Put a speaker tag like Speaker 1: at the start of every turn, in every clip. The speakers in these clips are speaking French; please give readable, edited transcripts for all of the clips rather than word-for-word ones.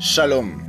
Speaker 1: Shalom.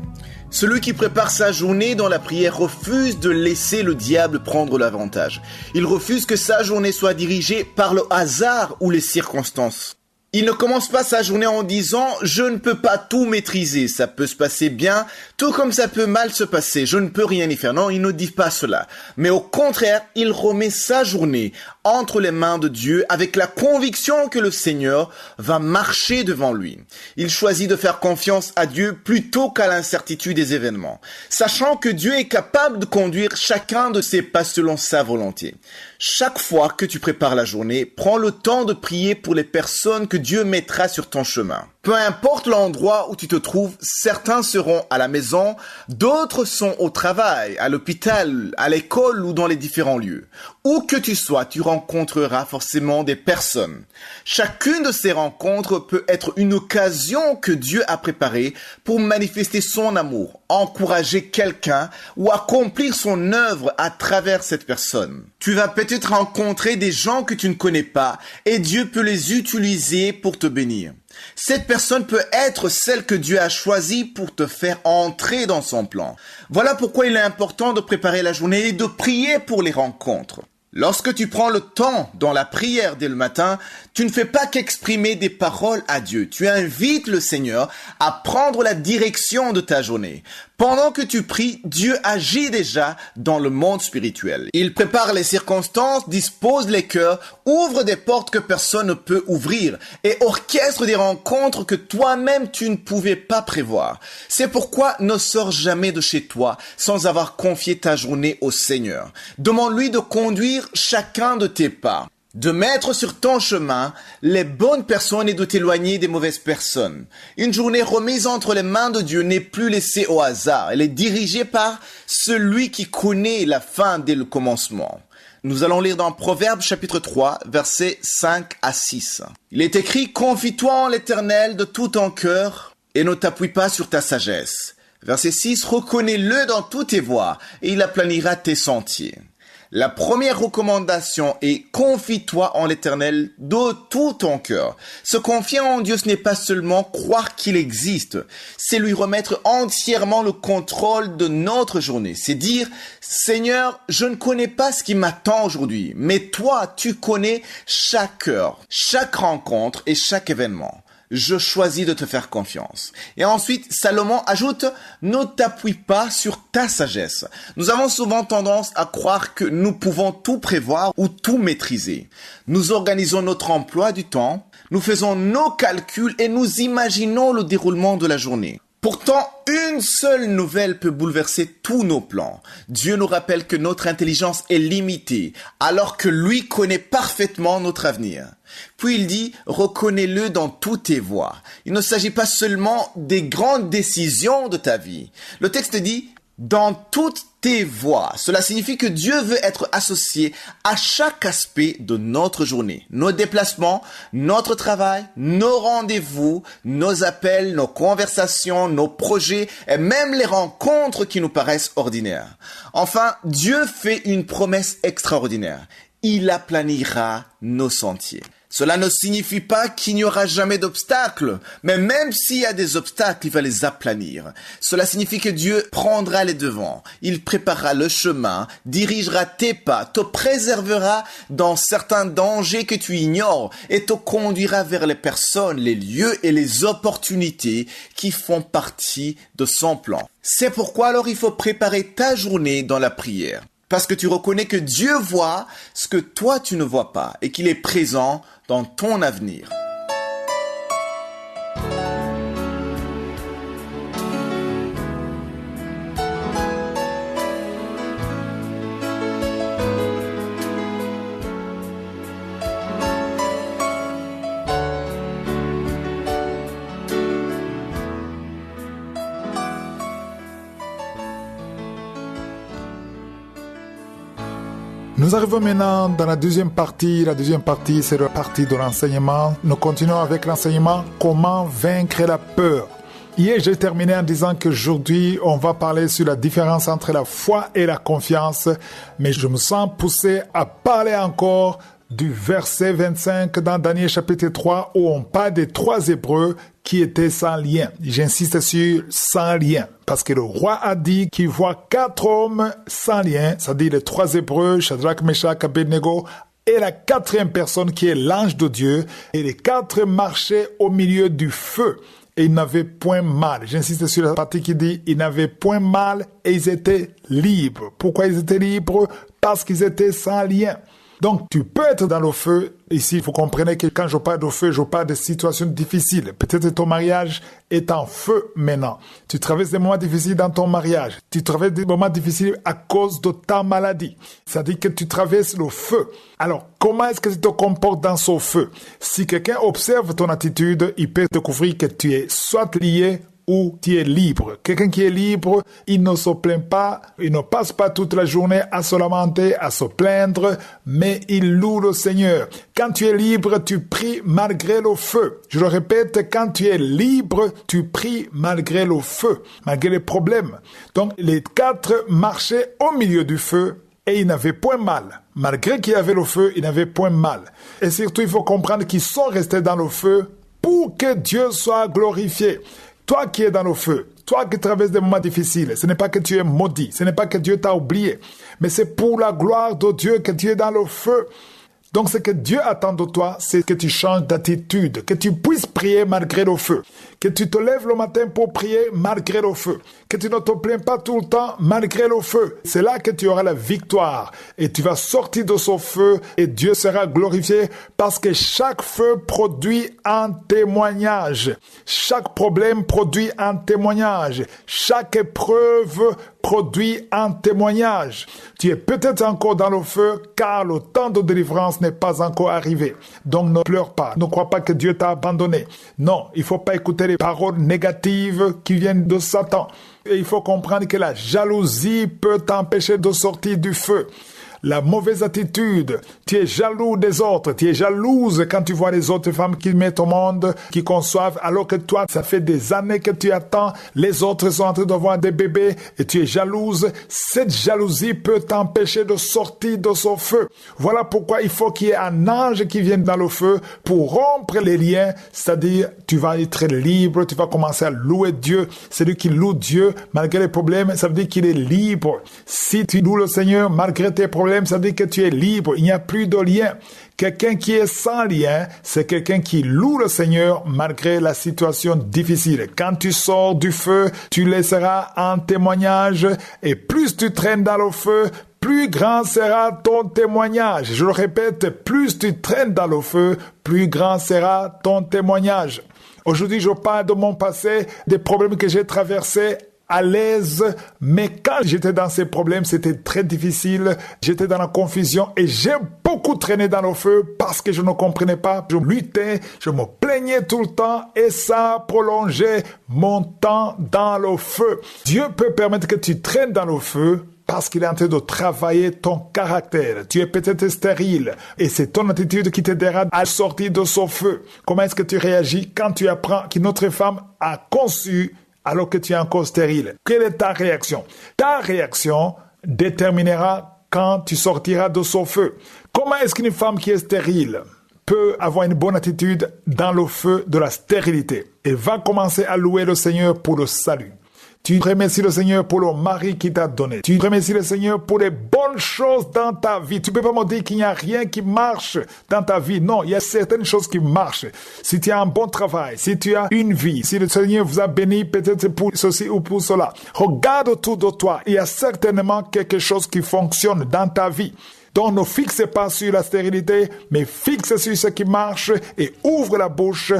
Speaker 1: Celui qui prépare sa journée dans la prière refuse de laisser le diable prendre l'avantage. Il refuse que sa journée soit dirigée par le hasard ou les circonstances. Il ne commence pas sa journée en disant « Je ne peux pas tout maîtriser, ça peut se passer bien, tout comme ça peut mal se passer, je ne peux rien y faire. » Non, il ne dit pas cela. Mais au contraire, il remet sa journée entre les mains de Dieu avec la conviction que le Seigneur va marcher devant lui. Il choisit de faire confiance à Dieu plutôt qu'à l'incertitude des événements, sachant que Dieu est capable de conduire chacun de ses pas selon sa volonté. Chaque fois que tu prépares la journée, prends le temps de prier pour les personnes que Dieu mettra sur ton chemin. Peu importe l'endroit où tu te trouves, certains seront à la maison, d'autres sont au travail, à l'hôpital, à l'école ou dans les différents lieux. Où que tu sois, tu rencontreras forcément des personnes. Chacune de ces rencontres peut être une occasion que Dieu a préparée pour manifester son amour, encourager quelqu'un ou accomplir son œuvre à travers cette personne. Tu vas peut-être rencontrer des gens que tu ne connais pas et Dieu peut les utiliser pour te bénir. Cette personne peut être celle que Dieu a choisie pour te faire entrer dans son plan. Voilà pourquoi il est important de préparer la journée et de prier pour les rencontres. Lorsque tu prends le temps dans la prière dès le matin, tu ne fais pas qu'exprimer des paroles à Dieu. Tu invites le Seigneur à prendre la direction de ta journée. Pendant que tu pries, Dieu agit déjà dans le monde spirituel. Il prépare les circonstances, dispose les cœurs, ouvre des portes que personne ne peut ouvrir et orchestre des rencontres que toi-même tu ne pouvais pas prévoir. C'est pourquoi ne sors jamais de chez toi sans avoir confié ta journée au Seigneur. Demande-lui de conduire chacun de tes pas, de mettre sur ton chemin les bonnes personnes et de t'éloigner des mauvaises personnes. Une journée remise entre les mains de Dieu n'est plus laissée au hasard. Elle est dirigée par celui qui connaît la fin dès le commencement. Nous allons lire dans Proverbes chapitre 3, versets 5 à 6. Il est écrit « Confie-toi en l'Éternel de tout ton cœur et ne t'appuie pas sur ta sagesse. » Verset 6 « Reconnais-le dans toutes tes voies et il aplanira tes sentiers. » La première recommandation est « Confie-toi en l'Éternel de tout ton cœur ». Se confier en Dieu, ce n'est pas seulement croire qu'il existe, c'est lui remettre entièrement le contrôle de notre journée. C'est dire « Seigneur, je ne connais pas ce qui m'attend aujourd'hui, mais toi, tu connais chaque heure, chaque rencontre et chaque événement. » Je choisis de te faire confiance. Et ensuite, Salomon ajoute, ne t'appuie pas sur ta sagesse. Nous avons souvent tendance à croire que nous pouvons tout prévoir ou tout maîtriser. Nous organisons notre emploi du temps, nous faisons nos calculs et nous imaginons le déroulement de la journée. Pourtant, une seule nouvelle peut bouleverser tous nos plans. Dieu nous rappelle que notre intelligence est limitée, alors que lui connaît parfaitement notre avenir. Puis il dit, reconnais-le dans toutes tes voies. Il ne s'agit pas seulement des grandes décisions de ta vie. Le texte dit, dans toutes tes voies. Cela signifie que Dieu veut être associé à chaque aspect de notre journée. Nos déplacements, notre travail, nos rendez-vous, nos appels, nos conversations, nos projets et même les rencontres qui nous paraissent ordinaires. Enfin, Dieu fait une promesse extraordinaire. Il aplanira nos sentiers. Cela ne signifie pas qu'il n'y aura jamais d'obstacles, mais même s'il y a des obstacles, il va les aplanir. Cela signifie que Dieu prendra les devants, il préparera le chemin, dirigera tes pas, te préservera dans certains dangers que tu ignores et te conduira vers les personnes, les lieux et les opportunités qui font partie de son plan. C'est pourquoi alors il faut préparer ta journée dans la prière. Parce que tu reconnais que Dieu voit ce que toi tu ne vois pas et qu'il est présent dans ton avenir.
Speaker 2: Nous arrivons maintenant dans la deuxième partie. La deuxième partie, c'est la partie de l'enseignement. Nous continuons avec l'enseignement « Comment vaincre la peur ». Hier, j'ai terminé en disant qu'aujourd'hui, on va parler sur la différence entre la foi et la confiance. Mais je me sens poussé à parler encore du verset 25 dans Daniel chapitre 3 où on parle des 3 Hébreux qui étaient sans lien. J'insiste sur sans lien parce que le roi a dit qu'il voit 4 hommes sans lien, c'est-à-dire les 3 Hébreux, Shadrach, Meshach, Abednego, et la 4e personne qui est l'ange de Dieu, et les 4 marchaient au milieu du feu. Et ils n'avaient point mal. J'insiste sur la partie qui dit ils n'avaient point mal et ils étaient libres. Pourquoi ils étaient libres? Parce qu'ils étaient sans lien. Donc, tu peux être dans le feu. Ici, vous comprenez que quand je parle de feu, je parle de situations difficiles. Peut-être que ton mariage est en feu maintenant. Tu traverses des moments difficiles dans ton mariage. Tu traverses des moments difficiles à cause de ta maladie. C'est-à-dire que tu traverses le feu. Alors, comment est-ce que tu te comportes dans ce feu? Si quelqu'un observe ton attitude, il peut découvrir que tu es soit lié ou tu es libre. Quelqu'un qui est libre, il ne se plaint pas, il ne passe pas toute la journée à se lamenter, à se plaindre, mais il loue le Seigneur. Quand tu es libre, tu pries malgré le feu. Je le répète, quand tu es libre, tu pries malgré le feu, malgré les problèmes. Donc, les 4 marchaient au milieu du feu et ils n'avaient point mal. Malgré qu'il y avait le feu, ils n'avaient point mal. Et surtout, il faut comprendre qu'ils sont restés dans le feu pour que Dieu soit glorifié. Toi qui es dans le feu, toi qui traverses des moments difficiles, ce n'est pas que tu es maudit, ce n'est pas que Dieu t'a oublié, mais c'est pour la gloire de Dieu que tu es dans le feu. Donc ce que Dieu attend de toi, c'est que tu changes d'attitude, que tu puisses prier malgré le feu, que tu te lèves le matin pour prier malgré le feu, que tu ne te plains pas tout le temps malgré le feu. C'est là que tu auras la victoire et tu vas sortir de ce feu et Dieu sera glorifié parce que chaque feu produit un témoignage. Chaque problème produit un témoignage. Chaque épreuve produit un témoignage. Tu es peut-être encore dans le feu car le temps de délivrance n'est pas encore arrivé. Donc ne pleure pas. Ne crois pas que Dieu t'a abandonné. Non, il ne faut pas écouter les paroles négatives qui viennent de Satan. Et il faut comprendre que la jalousie peut t'empêcher de sortir du feu. La mauvaise attitude, tu es jaloux des autres, tu es jalouse quand tu vois les autres femmes qui mettent au monde, qui conçoivent, alors que toi, ça fait des années que tu attends, les autres sont en train d'avoir des bébés et tu es jalouse. Cette jalousie peut t'empêcher de sortir de ce feu. Voilà pourquoi il faut qu'il y ait un ange qui vienne dans le feu pour rompre les liens, c'est-à-dire tu vas être libre, tu vas commencer à louer Dieu. Celui qui loue Dieu, malgré les problèmes, ça veut dire qu'il est libre. Si tu loues le Seigneur, malgré tes problèmes, ça veut dire que tu es libre, il n'y a plus de lien. Quelqu'un qui est sans lien, c'est quelqu'un qui loue le Seigneur malgré la situation difficile. Quand tu sors du feu, tu laisseras un témoignage et plus tu traînes dans le feu, plus grand sera ton témoignage. Je le répète, plus tu traînes dans le feu, plus grand sera ton témoignage. Aujourd'hui, je parle de mon passé, des problèmes que j'ai traversés à l'aise, mais quand j'étais dans ces problèmes, c'était très difficile, j'étais dans la confusion et j'ai beaucoup traîné dans le feu parce que je ne comprenais pas, je luttais, je me plaignais tout le temps et ça prolongeait mon temps dans le feu. Dieu peut permettre que tu traînes dans le feu parce qu'il est en train de travailler ton caractère. Tu es peut-être stérile et c'est ton attitude qui t'aidera à sortir de ce feu. Comment est-ce que tu réagis quand tu apprends qu'une autre femme a conçu alors que tu es encore stérile? Quelle est ta réaction? Ta réaction déterminera quand tu sortiras de ce feu. Comment est-ce qu'une femme qui est stérile peut avoir une bonne attitude dans le feu de la stérilité? Elle va commencer à louer le Seigneur pour le salut. Tu remercies le Seigneur pour le mari qu'il t'a donné. Tu remercies le Seigneur pour les bonnes choses dans ta vie. Tu ne peux pas me dire qu'il n'y a rien qui marche dans ta vie. Non, il y a certaines choses qui marchent. Si tu as un bon travail, si tu as une vie, si le Seigneur vous a béni peut-être pour ceci ou pour cela, regarde autour de toi. Il y a certainement quelque chose qui fonctionne dans ta vie. Donc ne fixe pas sur la stérilité, mais fixe sur ce qui marche et ouvre la bouche.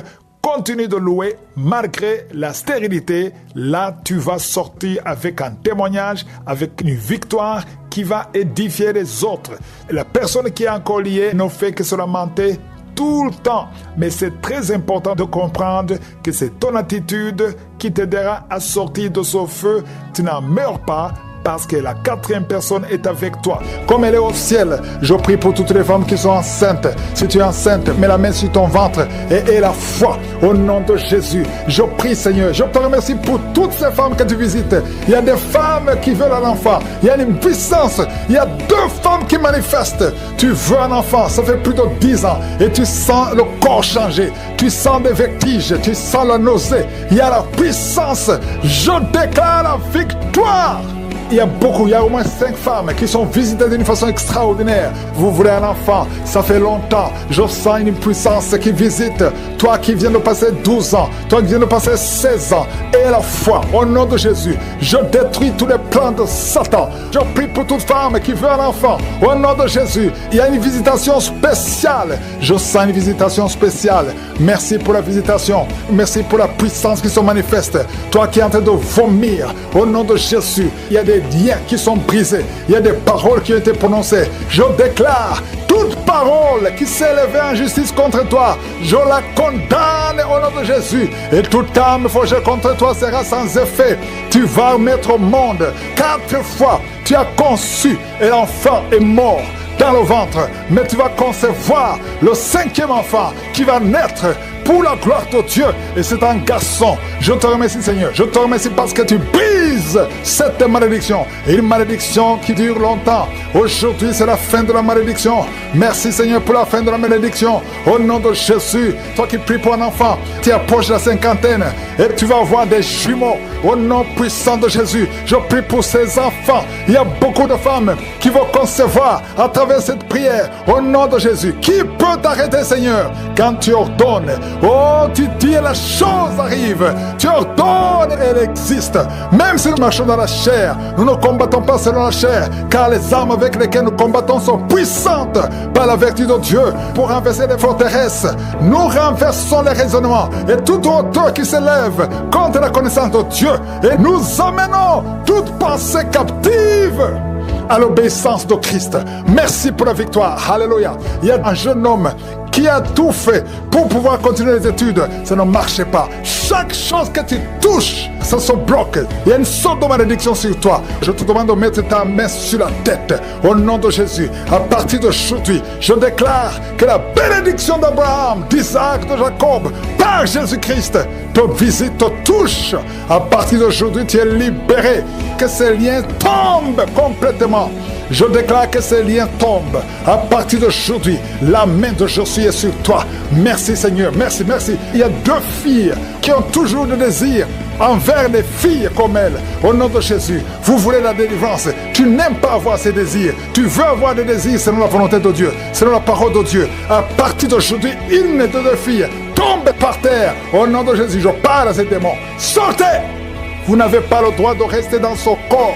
Speaker 2: Continue de louer malgré la stérilité. Là, tu vas sortir avec un témoignage, avec une victoire qui va édifier les autres. La personne qui est encore liée ne fait que se lamenter tout le temps. Mais c'est très important de comprendre que c'est ton attitude qui t'aidera à sortir de ce feu. Tu n'en meurs pas parce que la quatrième personne est avec toi. Comme elle est au ciel, je prie pour toutes les femmes qui sont enceintes. Si tu es enceinte, mets la main sur ton ventre et aie la foi au nom de Jésus. Je prie, Seigneur, je te remercie pour toutes ces femmes que tu visites. Il y a des femmes qui veulent un enfant. Il y a une puissance. Il y a 2 femmes qui manifestent. Tu veux un enfant, ça fait plus de 10 ans et tu sens le corps changer. Tu sens des vertiges, tu sens la nausée. Il y a la puissance. Je déclare la victoire. Il y a au moins 5 femmes qui sont visitées d'une façon extraordinaire. Vous voulez un enfant, ça fait longtemps. Je sens une puissance qui visite. Toi qui viens de passer 12 ans, toi qui viens de passer 16 ans, et la foi, au nom de Jésus, je détruis tous les plans de Satan. Je prie pour toute femme qui veut un enfant, au nom de Jésus. Il y a une visitation spéciale. Je sens une visitation spéciale. Merci pour la visitation. Merci pour la puissance qui se manifeste. Toi qui es en train de vomir, au nom de Jésus, il y a des liens qui sont brisés. Il y a des paroles qui ont été prononcées. Je déclare toute parole qui s'est élevée en justice contre toi, je la condamne au nom de Jésus. Et toute âme forgée contre toi sera sans effet. Tu vas mettre au monde 4 fois. Tu as conçu et l'enfant est mort dans le ventre. Mais tu vas concevoir le 5e enfant qui va naître pour la gloire de Dieu. Et c'est un garçon. Je te remercie, Seigneur. Je te remercie parce que tu brises cette malédiction. Une malédiction qui dure longtemps. Aujourd'hui, c'est la fin de la malédiction. Merci, Seigneur, pour la fin de la malédiction. Au nom de Jésus, toi qui pries pour un enfant, tu approches la 50aine et tu vas avoir des jumeaux. Au nom puissant de Jésus, je prie pour ces enfants. Il y a beaucoup de femmes qui vont concevoir à travers cette prière. Au nom de Jésus, qui peut t'arrêter, Seigneur, quand tu ordonnes? Oh, tu dis et la chose arrive. Tu ordonnes et elle existe. Même si nous marchons dans la chair, nous ne combattons pas selon la chair, car les armes avec lesquelles nous combattons sont puissantes par la vertu de Dieu pour renverser les forteresses. Nous renversons les raisonnements et toute hauteur qui s'élève contre la connaissance de Dieu, et nous amenons toute pensée captive à l'obéissance de Christ. Merci pour la victoire. Alléluia. Il y a un jeune homme qui a tout fait pour pouvoir continuer les études. Ça ne marchait pas. Chaque chose que tu touches, ça se bloque. Il y a une sorte de malédiction sur toi. Je te demande de mettre ta main sur la tête. Au nom de Jésus, à partir d'aujourd'hui, je déclare que la bénédiction d'Abraham, d'Isaac, de Jacob, par Jésus-Christ, te visite, te touche. À partir d'aujourd'hui, tu es libéré. Que ces liens tombent complètement. Je déclare que ces liens tombent. À partir d'aujourd'hui, la main de Jésus est sur toi. Merci, Seigneur. Merci, merci. Il y a 2 filles qui ont toujours le désir envers les filles comme elles. Au nom de Jésus, vous voulez la délivrance. Tu n'aimes pas avoir ces désirs. Tu veux avoir des désirs selon la volonté de Dieu, selon la parole de Dieu. À partir d'aujourd'hui, une de 2 filles tombe par terre. Au nom de Jésus, je parle à ces démons. Sortez! Vous n'avez pas le droit de rester dans son corps.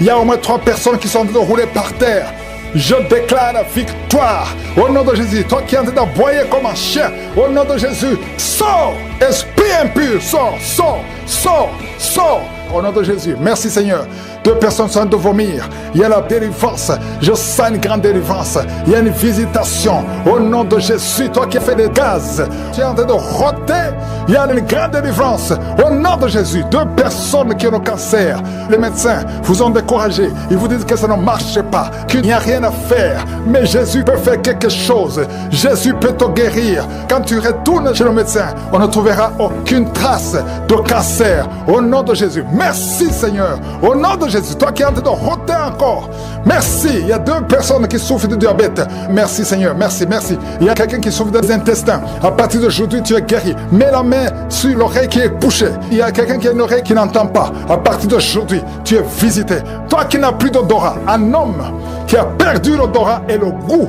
Speaker 2: Il y a au moins 3 personnes qui sont en train de rouler par terre. Je déclare la victoire. Au nom de Jésus, toi qui es en train d'aboyer comme un chien, au nom de Jésus, sors! Esprit impur, sors, sors, sors, sors! Au nom de Jésus, merci Seigneur. 2 personnes sont en train de vomir. Il y a la délivrance. Je sens une grande délivrance. Il y a une visitation. Au nom de Jésus, toi qui as fait des gaz, tu es en train de roter. Il y a une grande délivrance. Au nom de Jésus, 2 personnes qui ont le cancer. Les médecins vous ont découragé. Ils vous disent que ça ne marche pas, qu'il n'y a rien à faire. Mais Jésus peut faire quelque chose. Jésus peut te guérir. Quand tu retournes chez le médecin, on ne trouvera aucune trace de cancer. Au nom de Jésus. Merci Seigneur. Au nom de Jésus, toi qui es en train de roter encore. Merci. Il y a 2 personnes qui souffrent de diabète. Merci Seigneur. Merci, merci. Il y a quelqu'un qui souffre des intestins. À partir d'aujourd'hui, tu es guéri. Mets la main sur l'oreille qui est bouchée. Il y a quelqu'un qui a une oreille qui n'entend pas. À partir d'aujourd'hui, tu es visité. Toi qui n'as plus d'odorat. Un homme qui a perdu l'odorat et le goût.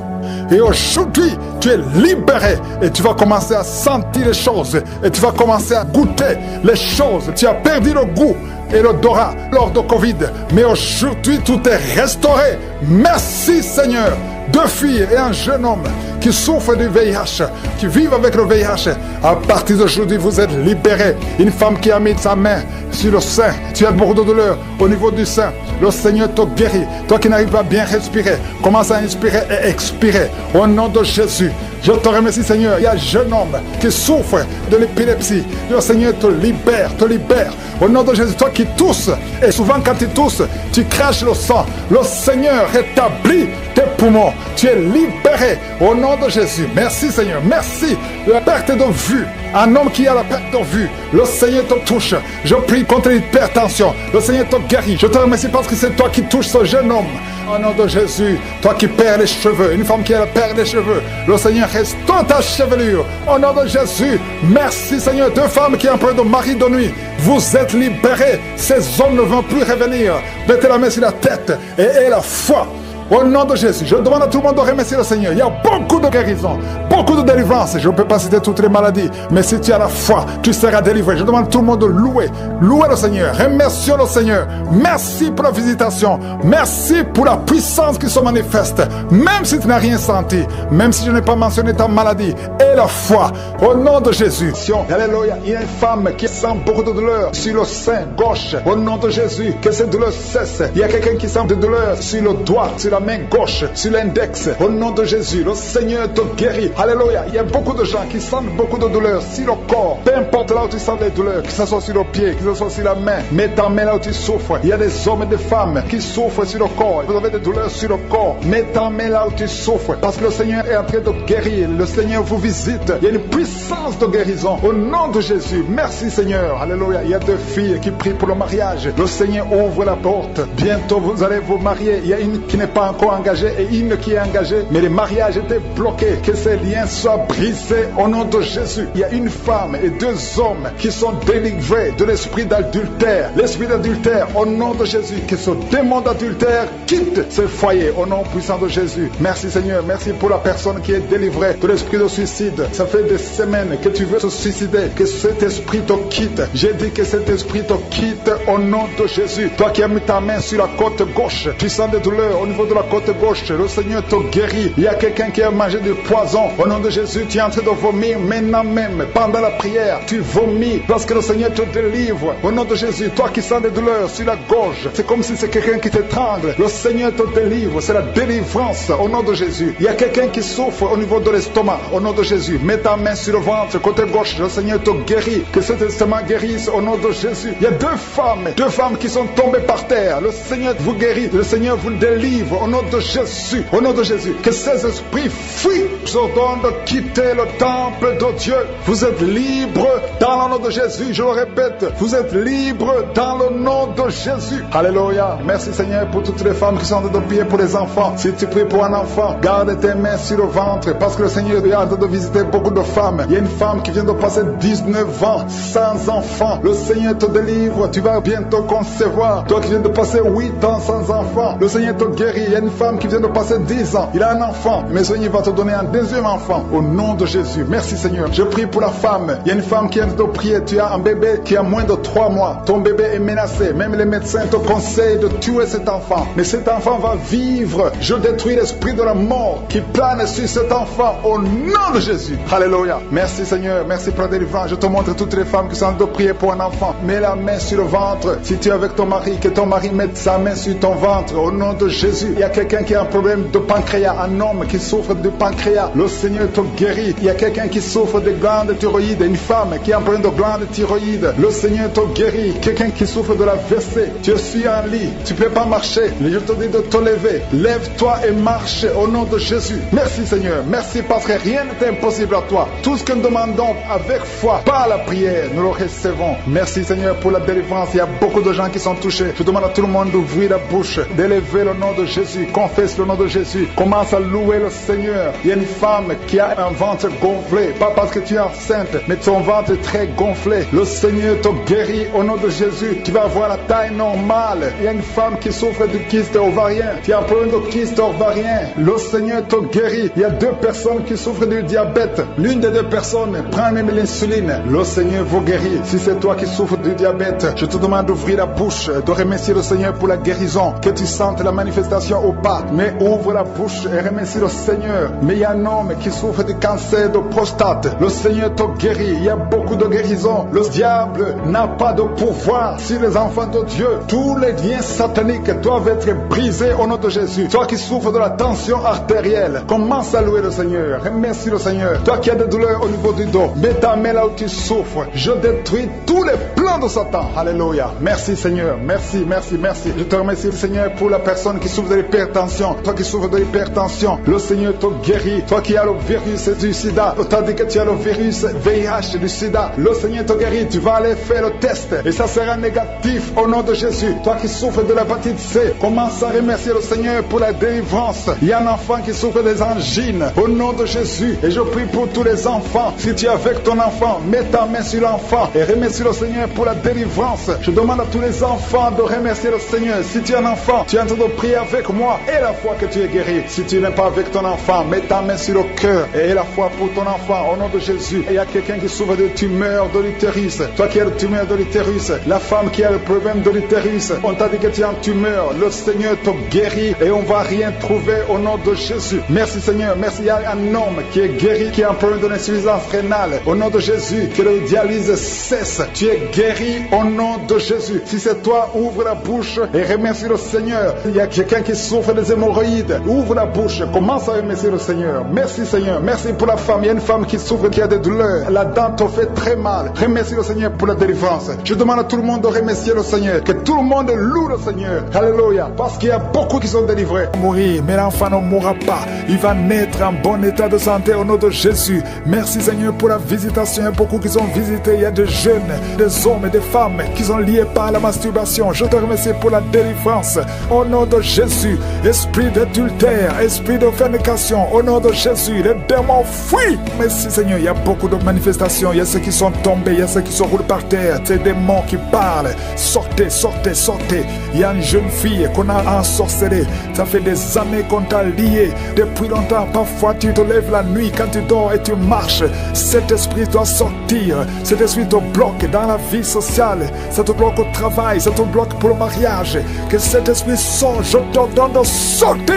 Speaker 2: Et aujourd'hui, tu es libéré et tu vas commencer à sentir les choses et tu vas commencer à goûter les choses. Tu as perdu le goût et l'odorat lors de Covid, mais aujourd'hui, tout est restauré. Merci Seigneur. 2 filles et un jeune homme qui souffrent du VIH, qui vivent avec le VIH, à partir d'aujourd'hui, vous êtes libérés. Une femme qui a mis sa main sur le sein, tu as beaucoup de douleur au niveau du sein. Le Seigneur te guérit. Toi qui n'arrives pas à bien respirer, commence à inspirer et expirer. Au nom de Jésus, je te remercie, Seigneur. Il y a un jeune homme qui souffre de l'épilepsie. Le Seigneur te libère, te libère. Au nom de Jésus, toi qui tousses, et souvent quand tu tousses, tu craches le sang. Le Seigneur rétablit tes poumons. Tu es libéré au nom de Jésus. Merci, Seigneur. Merci. La perte de vue. Un homme qui a la perte de vue, le Seigneur te touche. Je prie contre l'hypertension. Le Seigneur te guérit. Je te remercie parce que c'est toi qui touches ce jeune homme. Au nom de Jésus, toi qui perds les cheveux, une femme qui perd les cheveux, le Seigneur restaure ta chevelure. Au nom de Jésus, merci Seigneur. Deux femmes qui ont peur de mari de nuit, vous êtes libérés. Ces hommes ne vont plus revenir. Mettez la main sur la tête et aie la foi. Au nom de Jésus, je demande à tout le monde de remercier le Seigneur. Il y a beaucoup de guérisons, beaucoup de délivrances. Je ne peux pas citer toutes les maladies, mais si tu as la foi, tu seras délivré. Je demande à tout le monde de louer le Seigneur. Remercions le Seigneur. Merci pour la visitation. Merci pour la puissance qui se manifeste. Même si tu n'as rien senti, même si je n'ai pas mentionné ta maladie, et la foi. Au nom de Jésus. Alléluia. Il y a une femme qui sent beaucoup de douleur sur le sein gauche. Au nom de Jésus, que cette douleur cesse. Il y a quelqu'un qui sent de douleur sur le doigt, sur la main gauche, sur l'index. Au nom de Jésus, le Seigneur te guérit. Alléluia. Il y a beaucoup de gens qui sentent beaucoup de douleur sur le corps. Peu importe là où tu sens les douleurs, que ce soit sur le pied, que ce soit sur la main, mets ta main là où tu souffres. Il y a des hommes et des femmes qui souffrent sur le corps. Vous avez des douleurs sur le corps. Mets ta main là où tu souffres. Parce que le Seigneur est en train de guérir. Le Seigneur vous visite. Il y a une puissance de guérison. Au nom de Jésus. Merci Seigneur. Alléluia. Il y a deux filles qui prient pour le mariage. Le Seigneur ouvre la porte. Bientôt vous allez vous marier. Il y a une qui n'est pas encore engagée et une qui est engagée, mais le mariage était bloqué. Que ces liens soient brisés au nom de Jésus. Il y a une femme et deux hommes qui sont délivrés de l'esprit d'adultère. L'esprit d'adultère au nom de Jésus. Que ce démon d'adultère quitte ce foyer au nom puissant de Jésus. Merci Seigneur. Merci pour la personne qui est délivrée de l'esprit de suicide. Ça fait des semaines que tu veux te suicider. Que cet esprit te quitte. J'ai dit que cet esprit te quitte au nom de Jésus. Toi qui as mis ta main sur la côte gauche, tu sens des douleurs au niveau de la côte gauche, le Seigneur te guérit. Il y a quelqu'un qui a mangé du poison. Au nom de Jésus, tu es en train de vomir maintenant même. Pendant la prière, tu vomis parce que le Seigneur te délivre. Au nom de Jésus, toi qui sens des douleurs sur la gorge, c'est comme si c'est quelqu'un qui t'étrangle. Le Seigneur te délivre. C'est la délivrance au nom de Jésus. Il y a quelqu'un qui souffre au niveau de l'estomac. Au nom de Jésus, mets ta main sur le ventre, côté gauche. Le Seigneur te guérit. Que cet estomac guérisse au nom de Jésus. Il y a deux femmes qui sont tombées par terre. Le Seigneur vous guérit. Le Seigneur vous délivre au nom de Jésus, au nom de Jésus, que ces esprits fuient. Je ordonne de quitter le temple de Dieu. Vous êtes libres dans le nom de Jésus. Je le répète, vous êtes libres dans le nom de Jésus. Alléluia. Merci Seigneur pour toutes les femmes qui sont en train de prier pour les enfants. Si tu pries pour un enfant, garde tes mains sur le ventre parce que le Seigneur est en train de visiter beaucoup de femmes. Il y a une femme qui vient de passer 19 ans sans enfant. Le Seigneur te délivre. Tu vas bientôt concevoir. Toi qui viens de passer 8 ans sans enfant, le Seigneur te guérit. Il y a une femme qui vient de passer 10 ans. Il a un enfant. Mais le Seigneur va te donner un deuxième enfant. Au nom de Jésus. Merci Seigneur. Je prie pour la femme. Il y a une femme qui vient de prier. Tu as un bébé qui a moins de 3 mois. Ton bébé est menacé. Même les médecins te conseillent de tuer cet enfant. Mais cet enfant va vivre. Je détruis l'esprit de la mort qui plane sur cet enfant. Au nom de Jésus. Alléluia. Merci Seigneur. Merci pour la délivrance. Je te montre toutes les femmes qui sont en train de prier pour un enfant. Mets la main sur le ventre. Si tu es avec ton mari, que ton mari mette sa main sur ton ventre. Au nom de Jésus. Il y a quelqu'un qui a un problème de pancréas, un homme qui souffre de pancréas, le Seigneur te guérit. Il y a quelqu'un qui souffre de glande thyroïde, une femme qui a un problème de glande thyroïde, le Seigneur te guérit. Quelqu'un qui souffre de la WC, tu suis en lit, tu ne peux pas marcher, mais je te dis de te lever. Lève-toi et marche au nom de Jésus. Merci Seigneur, merci parce que rien n'est impossible à toi. Tout ce que nous demandons avec foi, par la prière, nous le recevons. Merci Seigneur pour la délivrance. Il y a beaucoup de gens qui sont touchés. Je demande à tout le monde d'ouvrir la bouche, d'élever le nom de Jésus. Confesse le nom de Jésus. Commence à louer le Seigneur. Il y a une femme qui a un ventre gonflé. Pas parce que tu es enceinte, mais ton ventre est très gonflé. Le Seigneur te guérit au nom de Jésus. Tu vas avoir la taille normale. Il y a une femme qui souffre de kyste ovarien. Tu as un problème de kyste ovarien. Le Seigneur te guérit. Il y a 2 personnes qui souffrent du diabète. L'une des 2 personnes prend même l'insuline. Le Seigneur vous guérit. Si c'est toi qui souffres du diabète, je te demande d'ouvrir la bouche, de remercier le Seigneur pour la guérison. Que tu sentes la manifestation ou pas, mais ouvre la bouche et remercie le Seigneur. Mais il y a un homme qui souffre de cancer de prostate. Le Seigneur te guérit. Il y a beaucoup de guérisons. Le diable n'a pas de pouvoir sur les enfants de Dieu. Tous les liens sataniques doivent être brisés au nom de Jésus. Toi qui souffres de la tension artérielle, commence à louer le Seigneur. Remercie le Seigneur. Toi qui as des douleurs au niveau du dos, mets ta main là où tu souffres. Je détruis tous les plans de Satan. Alléluia. Merci Seigneur. Merci, merci, merci. Je te remercie Seigneur pour la personne qui souffre de l'hypertension. Toi qui souffres de l'hypertension, le Seigneur te guérit. Toi qui as le virus du sida, on t'a dit que tu as le virus VIH du sida, le Seigneur te guérit. Tu vas aller faire le test et ça sera négatif au nom de Jésus. Toi qui souffres de l'hépatite C, commence à remercier le Seigneur pour la délivrance. Il y a un enfant qui souffre des angines au nom de Jésus et je prie pour tous les enfants. Si tu es avec ton enfant, mets ta main sur l'enfant et remercie le Seigneur pour la délivrance. Je demande à tous les enfants de remercier le Seigneur. Si tu es un enfant, tu es en train de prier avec moi et la foi que tu es guéri. Si tu n'es pas avec ton enfant, mets ta main sur le cœur et la foi pour ton enfant au nom de Jésus. Et il y a quelqu'un qui souffre de tumeur de l'utérus. Toi qui as le tumeur de l'utérus, la femme qui a le problème de l'utérus, on t'a dit que tu es en tumeur. Le Seigneur te guérit et on va rien trouver au nom de Jésus. Merci Seigneur, merci. Il y a un homme qui est guéri, qui a un problème de l'insuffisance rénale. Au nom de Jésus, que le dialyse cesse. Tu es guéri au nom de Jésus. Si c'est toi, ouvre la bouche et remercie le Seigneur. Il y a quelqu'un qui souffre des hémorroïdes. Ouvre la bouche, commence à remercier le Seigneur. Merci Seigneur, merci pour la femme. Il y a une femme qui souffre, qui a des douleurs. La dent te fait très mal. Remercie le Seigneur pour la délivrance. Je demande à tout le monde de remercier le Seigneur. Que tout le monde loue le Seigneur. Alléluia. Parce qu'il y a beaucoup qui sont délivrés.
Speaker 3: Mourir, mais l'enfant ne mourra pas. Il va naître en bon état de santé au nom de Jésus. Merci Seigneur pour la visitation. Il y a beaucoup qui sont visités. Il y a des jeunes, des hommes et des femmes qui sont liés par la masturbation. Je te remercie pour la délivrance. Au nom de Jésus, esprit d'adultère, esprit de fornication, au nom de Jésus, les démons fuient. Merci Seigneur, il y a beaucoup de manifestations. Il y a ceux qui sont tombés, il y a ceux qui sont roulés par terre. Ces démons qui parlent. Sortez, sortez, sortez. Il y a une jeune fille qu'on a ensorcelée. Ça fait des années qu'on t'a lié. Depuis longtemps, parfois tu te lèves la nuit quand tu dors et tu marches. Cet esprit doit sortir. Cet esprit te bloque dans la vie sociale. Ça te bloque au travail, ça te bloque pour le mariage. Que cet esprit sorte, je t'ordonne de sortir.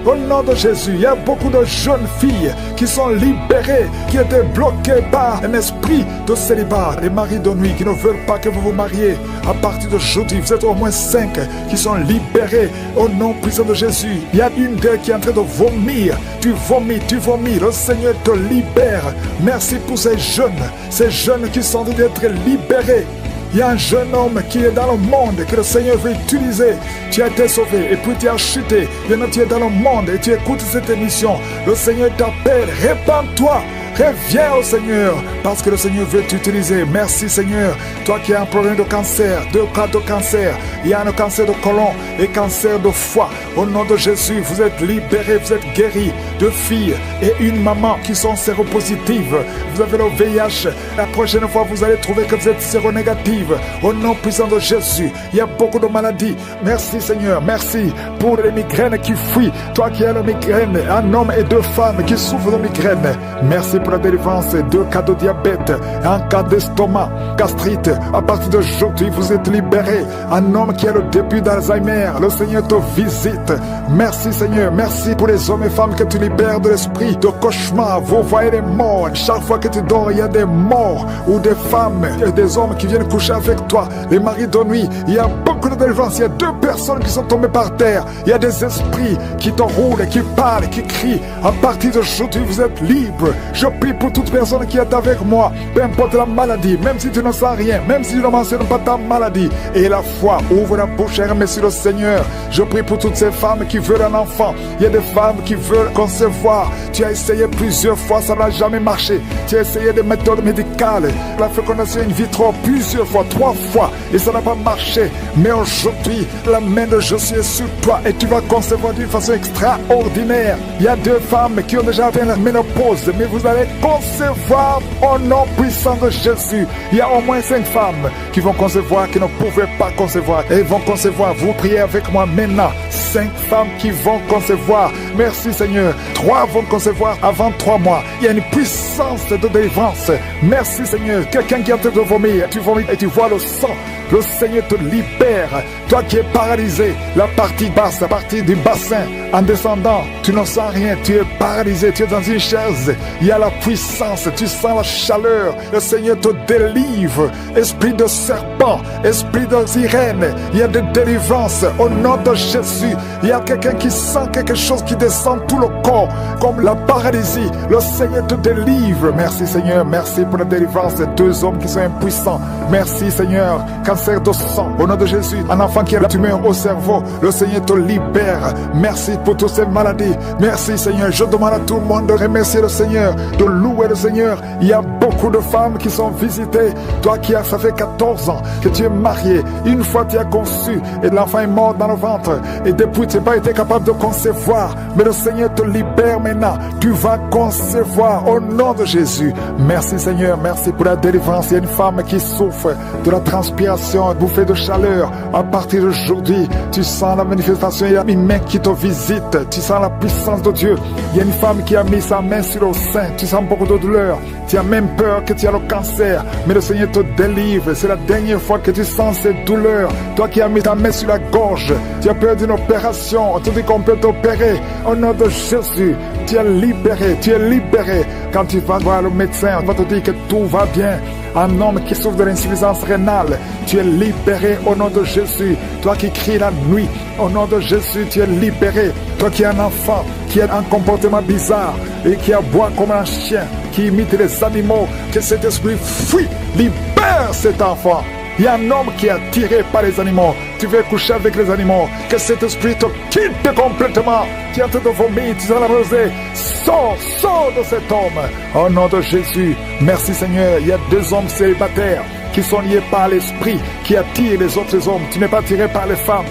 Speaker 3: Au nom de Jésus, il y a beaucoup de jeunes filles qui sont libérées, qui étaient bloquées par un esprit de célibat. Les maris de nuit qui ne veulent pas que vous vous mariez. À partir d'aujourd'hui, vous êtes au moins 5 qui sont libérés au nom puissant de Jésus. Il y a une d'elles qui est en train de vomir. Tu vomis. Le Seigneur te libère. Merci pour ces jeunes qui sont en train d'être libérés. Il y a un jeune homme qui est dans le monde que le Seigneur veut utiliser. Tu as été sauvé et puis tu as chuté. Maintenant tu es dans le monde et tu écoutes cette émission. Le Seigneur t'appelle, répands-toi. Reviens au Seigneur parce que le Seigneur veut t'utiliser. Merci Seigneur. Toi qui as un problème de cancer, 2 cas de cancer. Il y a un cancer de côlon et cancer de foie. Au nom de Jésus, vous êtes libérés, vous êtes guéris. 2 filles et une maman qui sont séropositives. Vous avez le VIH. La prochaine fois, vous allez trouver que vous êtes séronégative. Au nom puissant de Jésus, il y a beaucoup de maladies. Merci Seigneur. Merci pour les migraines qui fuient. Toi qui as la migraine, un homme et 2 femmes qui souffrent de migraine. Merci pour la délivrance, 2 cas de diabète, 1 cas d'estomac, gastrite. À partir d'aujourd'hui, vous êtes libérés. Un homme qui a le début d'Alzheimer, le Seigneur te visite. Merci Seigneur, merci pour les hommes et femmes que tu libères de l'esprit de cauchemar. Vous voyez les morts. Chaque fois que tu dors, il y a des morts ou des femmes et des hommes qui viennent coucher avec toi. Les maris de nuit, il y a beaucoup de délivrance. Il y a 2 personnes qui sont tombées par terre. Il y a des esprits qui te roulent, qui parlent, qui crient. À partir d'aujourd'hui, vous êtes libres. Je prie pour toute personne qui est avec moi, peu importe la maladie, même si tu ne sens rien, même si tu ne mentionnes pas ta maladie. Et la foi, ouvre la bouche et remercie le Seigneur. Je prie pour toutes ces femmes qui veulent un enfant. Il y a des femmes qui veulent concevoir. Tu as essayé plusieurs fois, ça n'a jamais marché. Tu as essayé des méthodes médicales, la fécondation in vitro plusieurs fois, 3 fois, et ça n'a pas marché. Mais aujourd'hui, la main de Jésus est sur toi et tu vas concevoir d'une façon extraordinaire. Il y a 2 femmes qui ont déjà atteint la ménopause, mais vous allez les concevoir au nom puissant de Jésus. Il y a au moins 5 femmes qui vont concevoir, qui ne pouvaient pas concevoir. Et vont concevoir. Vous priez avec moi maintenant. 5 femmes qui vont concevoir. Merci Seigneur. 3 vont concevoir avant 3 mois. Il y a une puissance de délivrance. Merci Seigneur. Quelqu'un qui est en train de vomir, tu vomis et tu vois le sang. Le Seigneur te libère. Toi qui es paralysé, la partie basse, la partie du bassin, en descendant, tu ne sens rien, tu es paralysé, tu es dans une chaise. Il y a la puissance, tu sens la chaleur. Le Seigneur te délivre. Esprit de serpent, esprit de sirène, il y a des délivrances au nom de Jésus. Il y a quelqu'un qui sent quelque chose qui descend tout le corps, comme la paralysie. Le Seigneur te délivre. Merci Seigneur, merci pour la délivrance de 2 hommes qui sont impuissants. Merci Seigneur. Cancer de sang, au nom de Jésus. Un enfant qui a la tumeur au cerveau, le Seigneur te libère. Merci pour toutes ces maladies. Merci Seigneur. Je demande à tout le monde de remercier le Seigneur, de louer le Seigneur. Il y a beaucoup de femmes qui sont visitées. Toi qui as, ça fait 14 ans que tu es marié. Une fois tu as conçu et l'enfant est mort dans le ventre. Et depuis tu n'as pas été capable de concevoir. Mais le Seigneur te libère maintenant. Tu vas concevoir au nom de Jésus. Merci Seigneur. Merci pour la délivrance. Il y a une femme qui souffre de la transpiration, bouffée de chaleur. À partir d'aujourd'hui, tu sens la manifestation. Il y a une main qui te visite. Tu sens la puissance de Dieu. Il y a une femme qui a mis sa main sur le sein. Tu sens beaucoup de douleur. Tu as même peur que tu as le cancer. Mais le Seigneur te délivre. C'est la dernière fois que tu sens cette douleur. Toi qui as mis ta main sur la gorge. Tu as peur d'une opération. On te dit qu'on peut t'opérer. Au nom de Jésus, tu es libéré. Tu es libéré. Quand tu vas voir le médecin, on va te dire que tout va bien. Un homme qui souffre de l'insuffisance rénale, tu es libéré au nom de Jésus. Toi qui cries la nuit, au nom de Jésus, tu es libéré. Toi qui es un enfant, qui a un comportement bizarre et qui aboie comme un chien, qui imite les animaux, que cet esprit fuit, libère cet enfant. Il y a un homme qui est attiré par les animaux. Tu veux coucher avec les animaux. Que cet esprit te quitte complètement. Tu es en train de vomir, tu es dans la rosée. Sors de cet homme. Au nom de Jésus. Merci Seigneur. Il y a 2 hommes célibataires qui sont liés par l'esprit, qui attirent les autres hommes. Tu n'es pas attiré par les femmes,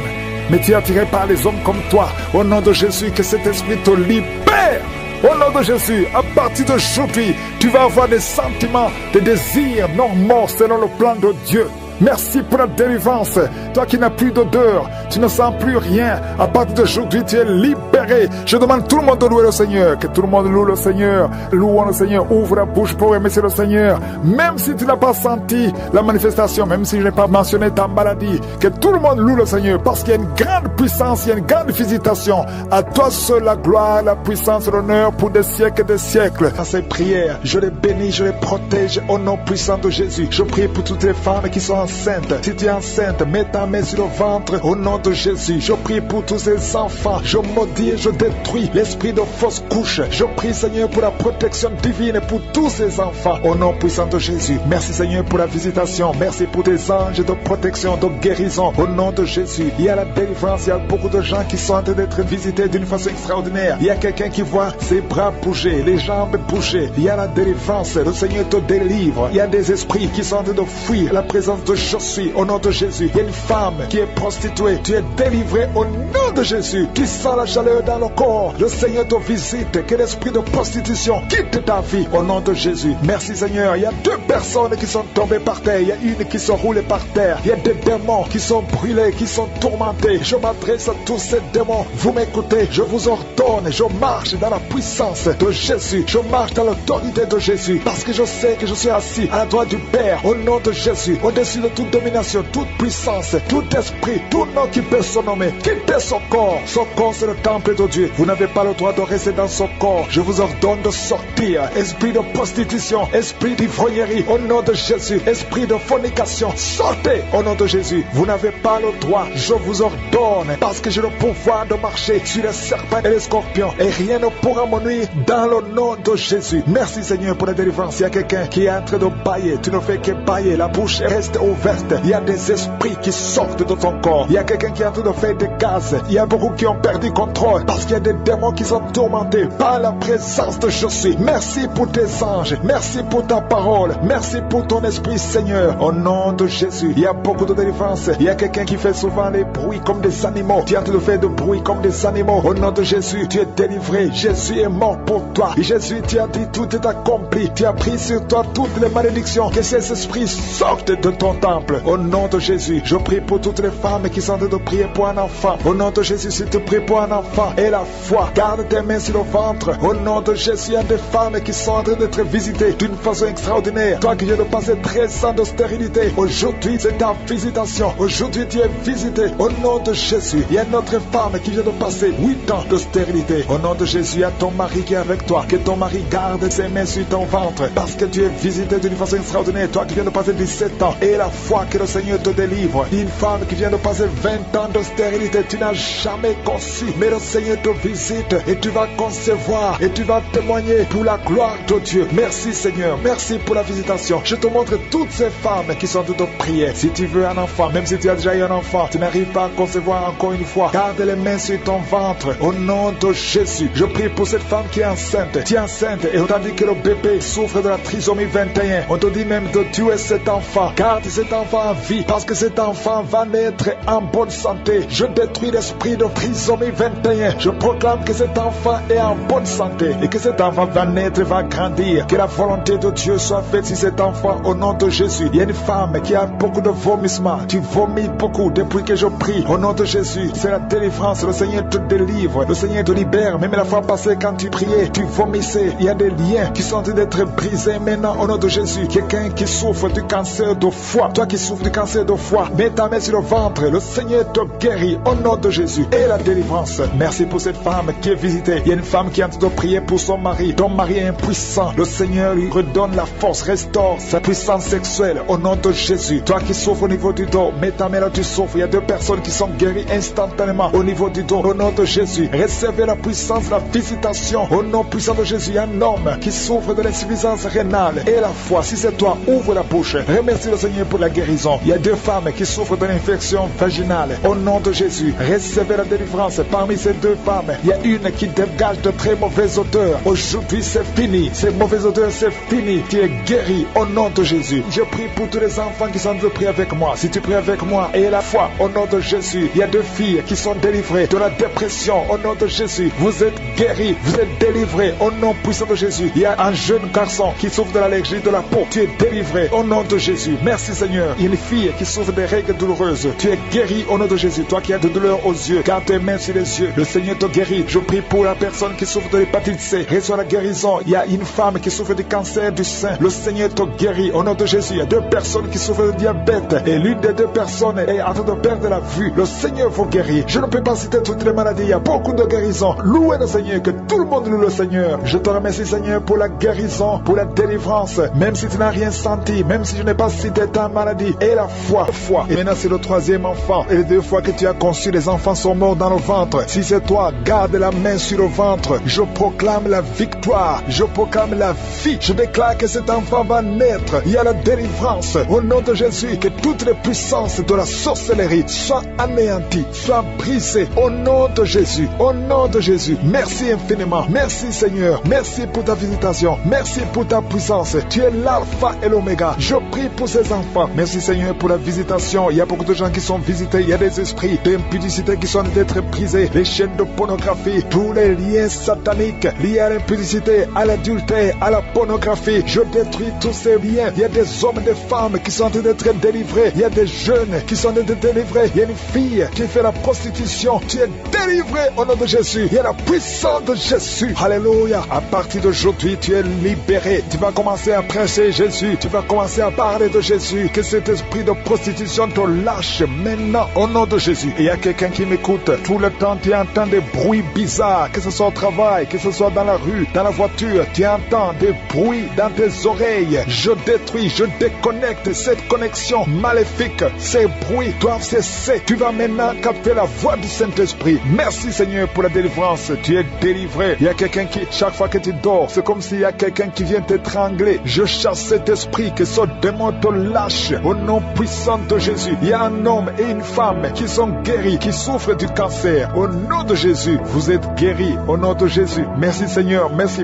Speaker 3: mais tu es attiré par les hommes comme toi. Au nom de Jésus, que cet esprit te libère. Au nom de Jésus, à partir d'aujourd'hui, tu vas avoir des sentiments, des désirs normaux selon le plan de Dieu. Merci pour la délivrance. Toi qui n'as plus d'odeur, tu ne sens plus rien. À partir d'aujourd'hui, tu es libéré. Je demande tout le monde de louer le Seigneur. Que tout le monde loue le Seigneur. Louons le Seigneur. Ouvre la bouche pour remercier le Seigneur. Même si tu n'as pas senti la manifestation, même si je n'ai pas mentionné ta maladie, que tout le monde loue le Seigneur. Parce qu'il y a une grande puissance, il y a une grande visitation. À toi seul la gloire, la puissance, l'honneur pour des siècles et des siècles. Dans ces prières, je les bénis, je les protège au nom puissant de Jésus. Je prie pour toutes les femmes qui sont enceintes. Si tu es enceinte, mets ta main sur le ventre au nom de Jésus. Je prie pour tous ces enfants. Je maudis et je détruis l'esprit de fausse couche. Je prie Seigneur pour la protection divine pour tous ces enfants au nom puissant de Jésus. Merci Seigneur pour la visitation. Merci pour tes anges de protection, de guérison au nom de Jésus. Il y a la délivrance. Il y a beaucoup de gens qui sont en train d'être visités d'une façon extraordinaire. Il y a quelqu'un qui voit ses bras bouger, les jambes bouger. Il y a la délivrance. Le Seigneur te délivre. Il y a des esprits qui sont en train de fuir la présence de je suis au nom de Jésus. Il y a une femme qui est prostituée. Tu es délivré au nom de Jésus. Tu sens la chaleur dans le corps. Le Seigneur te visite. Que l'esprit de prostitution quitte ta vie au nom de Jésus. Merci Seigneur. Il y a 2 personnes qui sont tombées par terre. Il y a une qui sont roulées par terre. Il y a des démons qui sont brûlés, qui sont tourmentés. Je m'adresse à tous ces démons. Vous m'écoutez. Je vous ordonne. Je marche dans la puissance de Jésus. Je marche dans l'autorité de Jésus. Parce que je sais que je suis assis à la droite du Père au nom de Jésus. Au-dessus de toute domination, toute puissance, tout esprit, tout nom qui peut se nommer. Quittez son corps. Son corps, c'est le temple de Dieu. Vous n'avez pas le droit de rester dans son corps. Je vous ordonne de sortir. Esprit de prostitution, esprit d'ivrognerie, au nom de Jésus. Esprit de fornication, sortez au nom de Jésus. Vous n'avez pas le droit. Je vous ordonne, parce que j'ai le pouvoir de marcher sur les serpents et les scorpions. Et rien ne pourra me nuire dans le nom de Jésus. Merci Seigneur pour la délivrance. Il y a quelqu'un qui est en train de bailler. Tu ne fais que bailler. La bouche reste ouverte. Il y a des esprits qui sortent de ton corps. Il y a quelqu'un qui est en train de faire des gaz délivrance. Il y a beaucoup qui ont perdu contrôle parce qu'il y a des démons qui sont tourmentés par la présence de Jésus. Merci pour tes anges. Merci pour ta parole. Merci pour ton esprit, Seigneur. Au nom de Jésus, il y a beaucoup de délivrance. Il y a quelqu'un qui fait souvent des bruits comme des animaux. Tu es en train de faire des bruits comme des animaux. Au nom de Jésus, tu es délivré. Jésus est mort pour toi. Et Jésus, tu as dit tout est accompli. Tu as pris sur toi toutes les malédictions. Que ces esprits sortent de ton temple. Au nom de Jésus, je prie pour toutes les femmes qui sont en train de prier pour un enfant. Au nom de Jésus, si tu pries pour un enfant et la foi, garde tes mains sur le ventre. Au nom de Jésus, il y a des femmes qui sont en train d'être visitées d'une façon extraordinaire. Toi qui viens de passer 13 ans de stérilité, aujourd'hui c'est ta visitation. Aujourd'hui tu es visité. Au nom de Jésus, il y a une autre femme qui vient de passer 8 ans de stérilité. Au nom de Jésus, il y a ton mari qui est avec toi. Que ton mari garde ses mains sur ton ventre parce que tu es visité d'une façon extraordinaire. Toi qui viens de passer 17 ans et la foi que le Seigneur te délivre. Une femme qui vient de passer 20 ans de stérilité, tu n'as jamais conçu, mais le Seigneur te visite et tu vas concevoir et tu vas témoigner pour la gloire de Dieu. Merci Seigneur, merci pour la visitation. Je te montre toutes ces femmes qui sont en train de prier. Si tu veux un enfant, même si tu as déjà eu un enfant, tu n'arrives pas à concevoir encore une fois, garde les mains sur ton ventre. Au nom de Jésus, je prie pour cette femme qui est enceinte. Tu es enceinte et on t'a dit que le bébé souffre de la trisomie 21. On te dit même de tuer cet enfant. Garde cet enfant en vie parce que cet enfant va naître en bonne santé. Je détruis l'esprit de trisomie 21. Je proclame que cet enfant est en bonne santé et que cet enfant va naître, va grandir. Que la volonté de Dieu soit faite sur cet enfant au nom de Jésus. Il y a une femme qui a beaucoup de vomissements. Tu vomis beaucoup depuis que je prie. Au nom de Jésus, c'est la délivrance. Le Seigneur te délivre. Le Seigneur te libère. Même la fois passée, quand tu priais, tu vomissais. Il y a des liens qui sont en train d'être brisés maintenant au nom de Jésus. Quelqu'un qui souffre du cancer de foie. Toi qui souffres du cancer de foie, mets ta main sur le ventre. Le Seigneur te guérit au nom de Jésus. Et la délivrance. Merci pour cette femme qui est visitée. Il y a une femme qui est en train de prier pour son mari. Ton mari est impuissant. Le Seigneur lui redonne la force, restaure sa puissance sexuelle au nom de Jésus. Toi qui souffres au niveau du dos, mets ta main là, tu souffres. Il y a 2 personnes qui sont guéries instantanément au niveau du dos. Au nom de Jésus, recevez la puissance, la visitation. Au nom puissant de Jésus, il y a un homme qui souffre de l'insuffisance rénale. Et la foi, si c'est toi, ouvre la bouche. Remercie le Seigneur pour la guérison. Il y a 2 femmes qui souffrent de l'infection vaginale. Au nom de Jésus, recevez la délivrance. Parmi ces 2 femmes, il y a une qui dégage de très mauvaises odeurs. Aujourd'hui, c'est fini. Ces mauvaises odeurs, c'est fini. Tu es guéri au nom de Jésus. Je prie pour tous les enfants qui sont en train de prier avec moi. Si tu pries avec moi et la foi, au nom de Jésus, il y a 2 filles qui sont délivrées de la dépression. Au nom de Jésus, vous êtes guéris, vous êtes délivrés au nom puissant de Jésus. Il y a un jeune garçon qui souffre de l'allergie de la peau. Tu es délivré au nom de Jésus. Merci Seigneur. Il y a une fille qui souffre des règles douloureuses. Tu es guéri au nom de Jésus. Toi qui as de douleur aux yeux, garde tes mains sur les yeux. Le Seigneur te guérit. Je prie pour la personne qui souffre de l'hépatite C. Reçois la guérison. Il y a une femme qui souffre du cancer du sein. Le Seigneur te guérit au nom de Jésus. Il y a 2 personnes qui souffrent de diabète et l'une des 2 personnes est en train de perdre la vue. Le Seigneur vous guérit. Je ne peux pas citer toutes les maladies. Il y a beaucoup de guérisons. Louez le Seigneur, que tout le monde loue le Seigneur. Je te remercie Seigneur pour la guérison, pour la délivrance. Même si tu n'as rien senti, même si je n'ai pas cité ta maladie, et la foi. Et maintenant c'est le 3e enfant. Et les 2 fois que tu as conçu, les enfants sont morts dans le ventre. Si c'est toi, garde la main sur le ventre. Je proclame la victoire. Je proclame la vie. Je déclare que cet enfant va naître. Il y a la délivrance. Au nom de Jésus, que toutes les puissances de la sorcellerie soient anéanties, soient brisées. Au nom de Jésus. Au nom de Jésus. Merci infiniment. Merci Seigneur. Merci pour ta visitation. Merci pour ta puissance. Tu es l'alpha et l'oméga. Je prie pour ces enfants. Merci Seigneur pour la visitation. Il y a beaucoup de gens qui sont visités. Il y a des esprits d'impudicité qui sont d'être brisés. Les chaînes de pornographie, tous les liens sataniques liés à l'impudicité, à l'adultère, à la pornographie. Je détruis tous ces liens. Il y a des hommes et des femmes qui sont en train d'être délivrés. Il y a des jeunes qui sont en train d'être délivrés. Il y a une fille qui fait la prostitution. Tu es délivré au nom de Jésus. Il y a la puissance de Jésus. Alléluia. À partir d'aujourd'hui, tu es libéré. Tu vas commencer à prêcher Jésus. Tu vas commencer à parler de Jésus. Que cet esprit de prostitution te lâche maintenant au nom de Jésus. Et il y a quelqu'un qui m'écoute. Tout le temps, tu entends des bruits bizarres. Que ce soit au travail, que ce soit dans la rue, dans la voiture. Tu entends des bruits dans tes oreilles. Je détruis, je déconnecte cette connexion maléfique. Ces bruits doivent cesser. Tu vas maintenant capter la voix du Saint-Esprit. Merci Seigneur pour la délivrance. Tu es délivré. Il y a quelqu'un qui, chaque fois que tu dors, c'est comme s'il y a quelqu'un qui vient t'étrangler. Je chasse cet esprit, que ce démon te lâche au nom puissant de Jésus. Il y a un homme et une femme qui sont guéris, qui souffre du cancer, au nom de Jésus, vous êtes guéris, au nom de Jésus. Merci Seigneur, merci.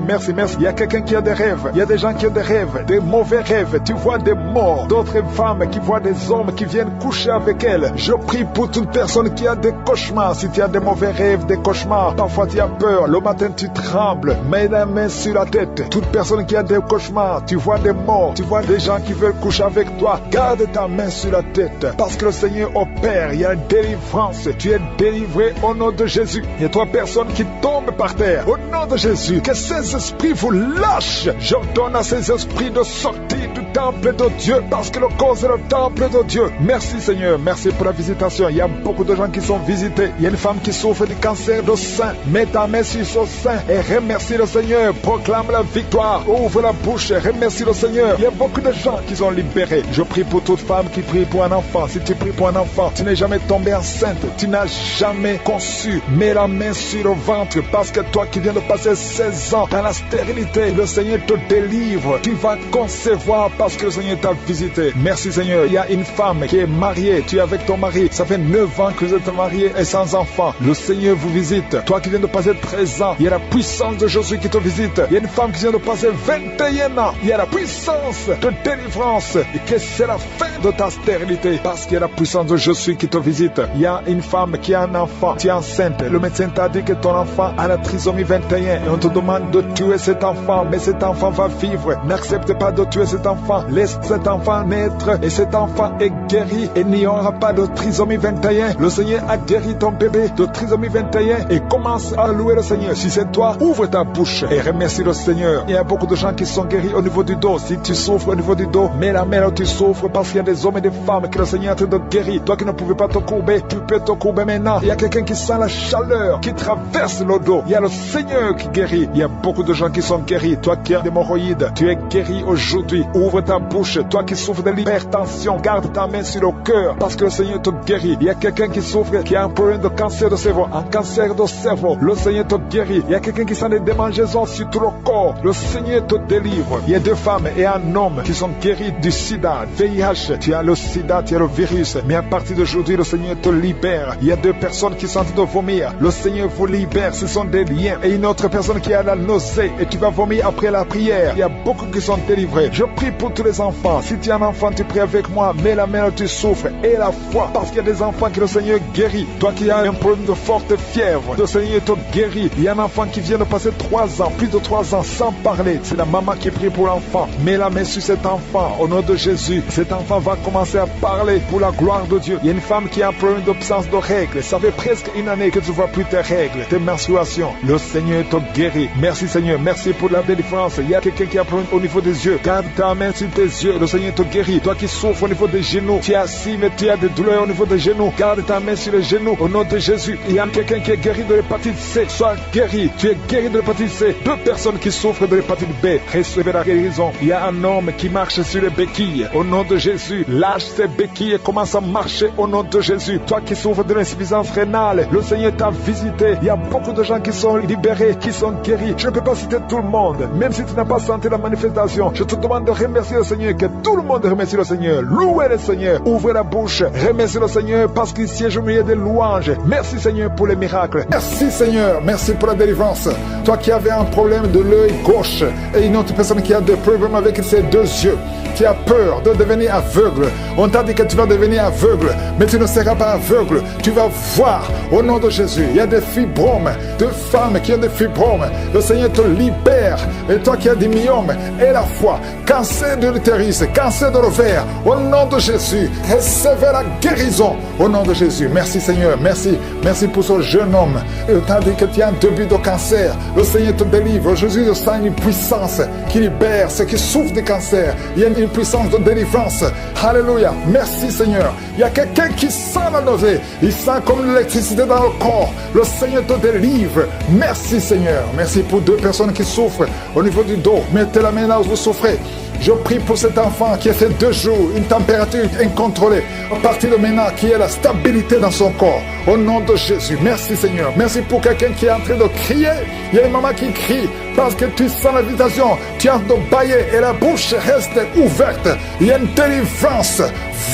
Speaker 3: Il y a quelqu'un qui a des rêves, il y a des gens qui ont des rêves, des mauvais rêves, tu vois des morts, d'autres femmes qui voient des hommes qui viennent coucher avec elles. Je prie pour toute personne qui a des cauchemars. Si tu as des mauvais rêves, des cauchemars, parfois tu as peur, le matin tu trembles, mets la main sur la tête. Toute personne qui a des cauchemars, tu vois des morts, tu vois des gens qui veulent coucher avec toi, garde ta main sur la tête, parce que le Seigneur opère, il y a une délivrance, tu es délivré au nom de Jésus. Il y a 3 personnes qui tombent par terre, au nom de Jésus, que ces esprits vous lâchent. J'ordonne à ces esprits de sortir du temple de Dieu, parce que le corps est le temple de Dieu. Merci Seigneur, merci pour la visitation. Il y a beaucoup de gens qui sont visités. Il y a une femme qui souffre du cancer de sein. Mets ta main sur son sein et remercie le Seigneur. Proclame la victoire, ouvre la bouche et remercie le Seigneur. Il y a beaucoup de gens qui sont libérés. Je prie pour toute femme qui prie pour un enfant. Si tu pries pour un enfant, tu n'es jamais tombé enceinte, tu n'as jamais conçu, mets la main sur le ventre, parce que toi qui viens de passer 16 ans dans la stérilité, le Seigneur te délivre. Tu vas concevoir parce que le Seigneur t'a visité. Merci Seigneur. Il y a une femme qui est mariée, tu es avec ton mari, ça fait 9 ans que vous êtes mariés et sans enfant. Le Seigneur vous visite. Toi qui viens de passer 13 ans, il y a la puissance de Jésus qui te visite. Il y a une femme qui vient de passer 21 ans, il y a la puissance de délivrance, et que c'est la fin de ta stérilité, parce qu'il y a la puissance de Jésus qui te visite. Il y a une femme qui a un enfant, tu es enceinte, le médecin t'a dit que ton enfant a la trisomie 21 et on te demande de tuer cet enfant, mais cet enfant va vivre. N'accepte pas de tuer cet enfant, laisse cet enfant naître et cet enfant est guéri et il n'y aura pas de trisomie 21. Le Seigneur a guéri ton bébé de trisomie 21 et commence à louer le Seigneur. Si c'est toi, ouvre ta bouche et remercie le Seigneur. Il y a beaucoup de gens qui sont guéris au niveau du dos. Si tu souffres au niveau du dos, mets la main là où tu souffres, parce qu'il y a des hommes et des femmes que le Seigneur est en train de guérir. Toi qui ne pouvais pas te courber, tu peux te courber maintenant. Il y a quelqu'un qui sent la chaleur qui traverse le dos. Il y a le Seigneur qui guérit. Il y a beaucoup de gens qui sont guéris. Toi qui as des hémorroïdes, tu es guéri aujourd'hui. Ouvre ta bouche. Toi qui souffres de l'hypertension, garde ta main sur le cœur, parce que le Seigneur te guérit. Il y a quelqu'un qui souffre, qui a un problème de cancer de cerveau, un cancer de cerveau. Le Seigneur te guérit. Il y a quelqu'un qui sent des démangeaisons sur tout le corps. Le Seigneur te délivre. Il y a 2 femmes et un homme qui sont guéris du sida, VIH. Tu as le sida, tu as le virus, mais à partir d'aujourd'hui, le Seigneur te libère. Il y a 2 personnes qui sont en train de vomir. Le Seigneur vous libère. Ce sont des liens. Et une autre personne qui a la nausée et tu vas vomir après la prière. Il y a beaucoup qui sont délivrés. Je prie pour tous les enfants. Si tu es un enfant, tu pries avec moi. Mets la main où tu souffres et la foi, parce qu'il y a des enfants que le Seigneur guérit. Toi qui as un problème de forte fièvre, le Seigneur te guérit. Il y a un enfant qui vient de passer 3 ans, plus de 3 ans sans parler. C'est la maman qui prie pour l'enfant. Mets la main sur cet enfant au nom de Jésus. Cet enfant va commencer à parler pour la gloire de Dieu. Il y a une femme qui a un problème d'absence de règles. Ça fait presque 1 année que tu ne vois plus tes règles, tes menstruations. Le Seigneur te guérit. Merci Seigneur. Merci pour la délivrance. Il y a quelqu'un qui a un problème au niveau des yeux. Garde ta main sur tes yeux. Le Seigneur te guérit. Toi qui souffres au niveau des genoux, tu es assis mais tu as des douleurs au niveau des genoux. Garde ta main sur les genoux au nom de Jésus. Il y a quelqu'un qui est guéri de l'hépatite C. Sois guéri. Tu es guéri de l'hépatite C. 2 personnes qui souffrent de l'hépatite B, recevez la guérison. Il y a un homme qui marche sur les béquilles. Au nom de Jésus, lâche ses béquilles et commence à marcher au nom de Jésus. Toi qui souffres de l'insuffisance rénale, le Seigneur t'a visité. Il y a beaucoup de gens qui sont libérés, qui sont guéris. Je ne peux pas citer tout le monde. Même si tu n'as pas senti la manifestation, je te demande de remercier le Seigneur, que tout le monde remercie le Seigneur. Louez le Seigneur. Ouvrez la bouche. Remerciez le Seigneur parce qu'il siège au milieu des louanges. Merci Seigneur pour les miracles.
Speaker 2: Merci Seigneur, merci pour la délivrance. Toi qui avais un problème de l'œil gauche et une autre personne qui a des problèmes avec ses 2 yeux, tu as peur de devenir aveugle. On t'a dit que tu vas devenir aveugle, mais tu ne seras pas aveugle. Tu vas voir au nom de Jésus. Il y a des fibromes, 2 femmes qui ont des fibromes. Le Seigneur te libère. Et toi qui as des myomes, et la foi, cancer de l'utérus, cancer de l'ovaire, au nom de Jésus, recevez la guérison au nom de Jésus. Merci Seigneur, merci. Merci pour ce jeune homme. On t'a dit que tu as un début de cancer. Le Seigneur te délivre. Jésus te sent une puissance qui libère ceux qui souffrent de cancer. Il y a une puissance de délivrance. Alléluia. Merci Seigneur. Il y a quelqu'un qui sent la nausée. Il sent comme l'électricité dans le corps. Le Seigneur te délivre. Merci Seigneur. Merci pour 2 personnes qui souffrent au niveau du dos. Mettez la main là où vous souffrez. Je prie pour cet enfant qui a fait 2 jours, une température incontrôlée. À partir de maintenant, qui ait la stabilité dans son corps.
Speaker 3: au nom de Jésus. Merci Seigneur. Merci pour quelqu'un qui est en train de crier. Il y a une maman qui crie parce que tu sens l'invitation. Tu es en train de bailler et la bouche reste ouverte. Il y a une délivrance.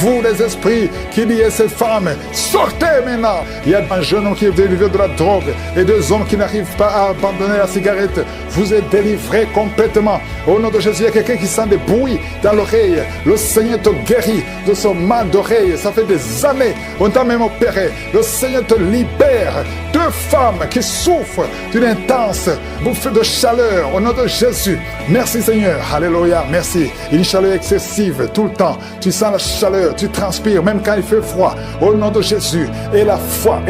Speaker 3: Vous les esprits qui liez cette femme, sortez maintenant. Il y a un jeune homme qui est délivré de la drogue et deux hommes qui n'arrivent pas à abandonner la cigarette. Vous êtes délivrés complètement. Au nom de Jésus, il y a quelqu'un qui sent des bruits dans l'oreille. Le Seigneur te guérit de son mal d'oreille. Ça fait des années. On t'a même opéré. Le Seigneur te libère. Deux femmes qui souffrent d'une intense bouffée de chaleur. Au nom de Jésus. Merci Seigneur. Alléluia. Merci. Une chaleur excessive tout le temps. Tu sens la chaleur. Tu transpires même quand il fait froid. Au nom de Jésus. Et la foi.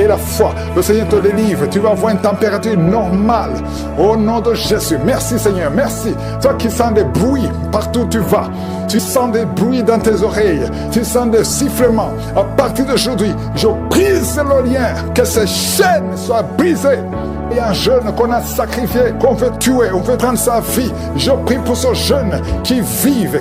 Speaker 3: Le Seigneur te délivre. Tu vas avoir une température normale. Au nom de Jésus. Merci Seigneur. Merci. Toi qui sens des bruits partout où tu vas. Tu sens des bruits dans tes oreilles. Tu sens des sifflements. À partir d'aujourd'hui, je brise le lien. Que ces chaînes soient brisées. Il y a un jeune qu'on a sacrifié, qu'on veut tuer, on veut prendre sa vie. Je prie pour ce jeune qu'il vive